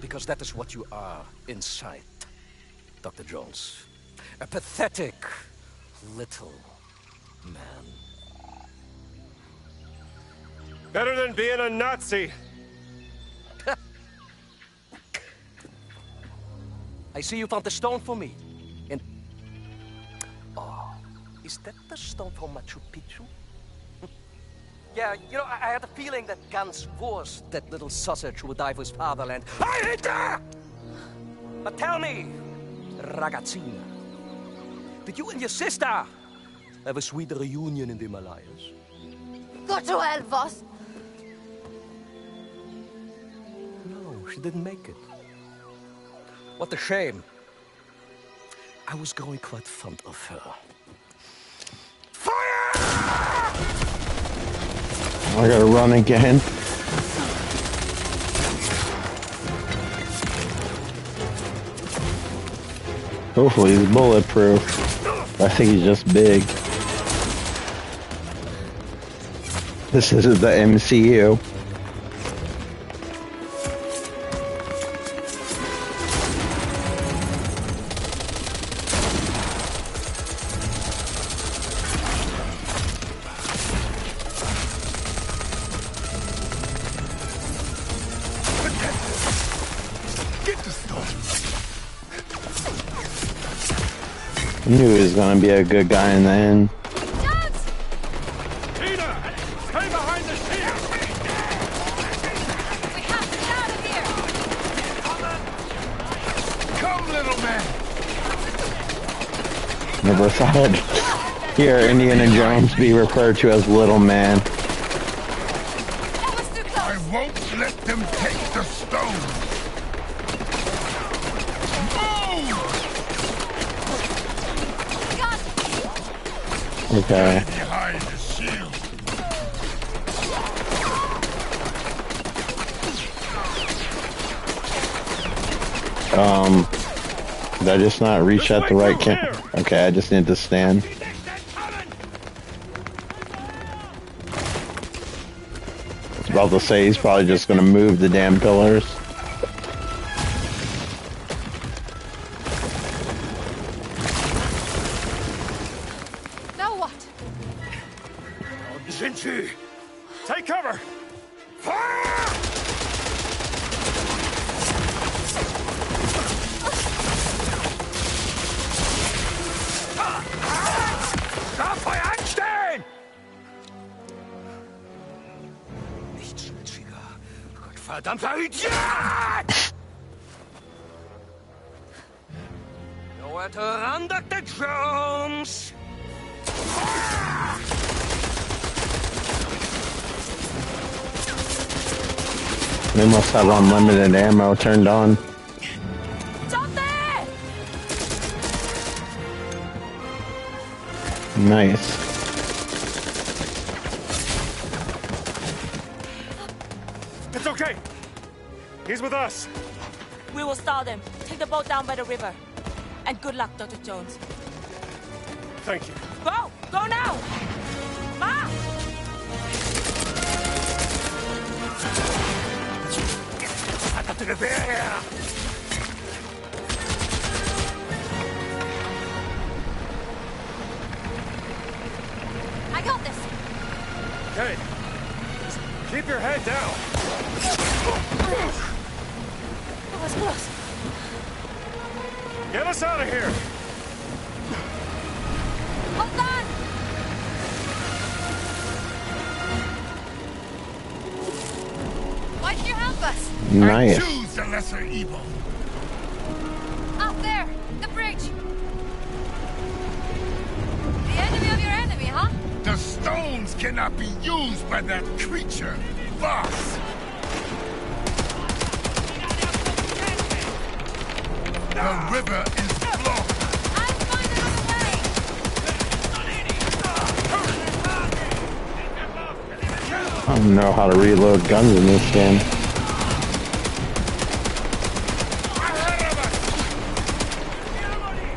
Because that is what you are inside, Dr. Jones. A pathetic little man. Better than being a Nazi. I see you found the stone for me. And oh, is that the stone for Machu Picchu? Yeah, you know, I had a feeling that Gans was that little sausage who would die for his fatherland. I hate her! But tell me, ragazzina, did you and your sister have a sweet reunion in the Himalayas? Go to hell, boss! No, she didn't make it. What a shame. I was going quite fond of her. I gotta run again. Hopefully he's bulletproof. I think he's just big. This isn't the MCU. I knew he was gonna be a good guy in the end. Never thought I'd hear Indiana Jones be referred to as Little Man. I won't let them take the stone. Okay. Behind the shield. Did I just not reach at the right camp? Okay, I just need to stand. I was about to say he's probably just gonna move the damn pillars. Now what? Take cover! Dafür anstehen! Nicht schwitziger. Gottverdammter Idiot! Nowhere to run, Dr. Jones! They must have unlimited ammo turned on. Nice. It's okay. He's with us. We will stall them. Take the boat down by the river. And good luck, Dr. Jones. Thank you. Go! Go now! Ma! I got this. Okay. Just keep your head down. That was close. Get us out of here. Hold on! Why did you help us? Nice. Choose the lesser evil. Out there! The bridge! The enemy of your enemy, huh? The stones cannot be used by that creature, Voss. The river is blocked. I'll find another way! I don't know how to reload guns in this game.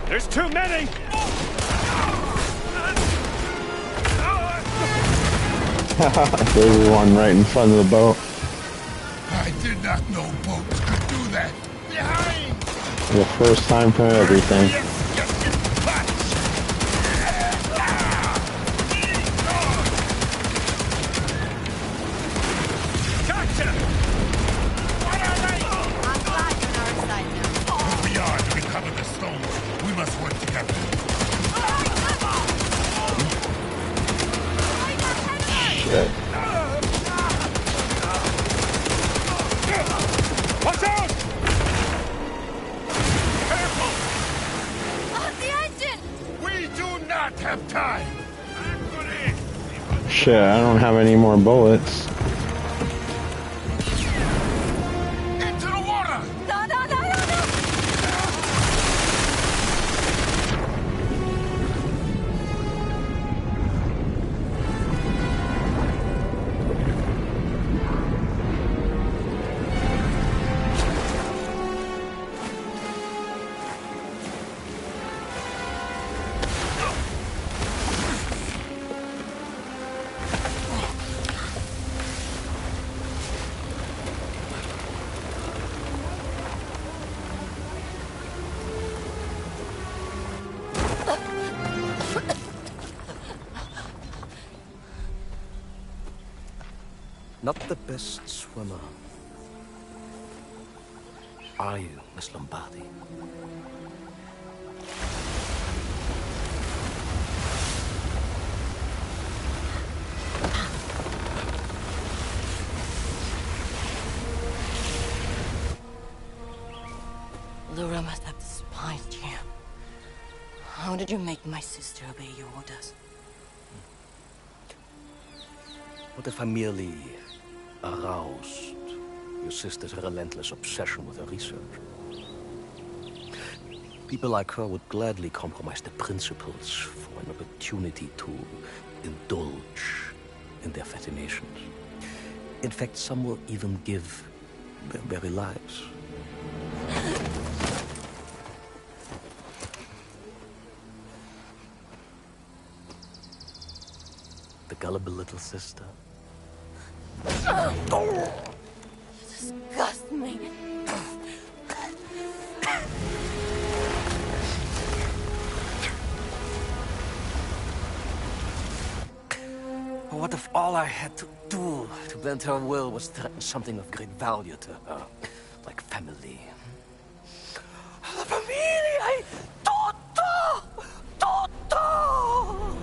There's too many! There's one right in front of the boat. I did not know boats could do that. Behind! The first time for everything. Gotcha! I'm glad you're on our side now. We are to recover the stones. We must work together. Shit. Watch out! Careful! Oh, the engine! We do not have time. Shit, I don't have any more bullets. Into the water! No, no, no, no, no! Not the best swimmer. Are you, Miss Lombardi? Laura must have despised you. How did you make my sister obey your orders? What if I merely aroused your sister's relentless obsession with her research? People like her would gladly compromise the principles for an opportunity to indulge in their fascinations. In fact, some will even give their very lives. The gullible little sister. Disgust me. What if all I had to do to bend her will was threaten something of great value to her, like family? La famiglia è tutto! Tutto!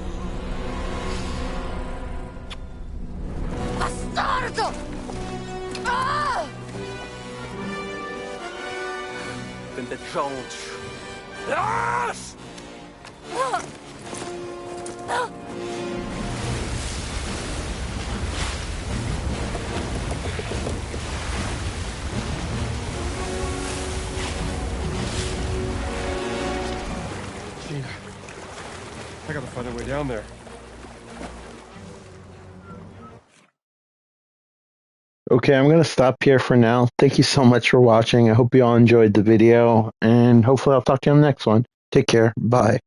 Bastardo! Ah! Then the Jones. Yes! Gina, I gotta find a way down there. Okay, I'm going to stop here for now. Thank you so much for watching. I hope you all enjoyed the video, and hopefully I'll talk to you on the next one. Take care. Bye.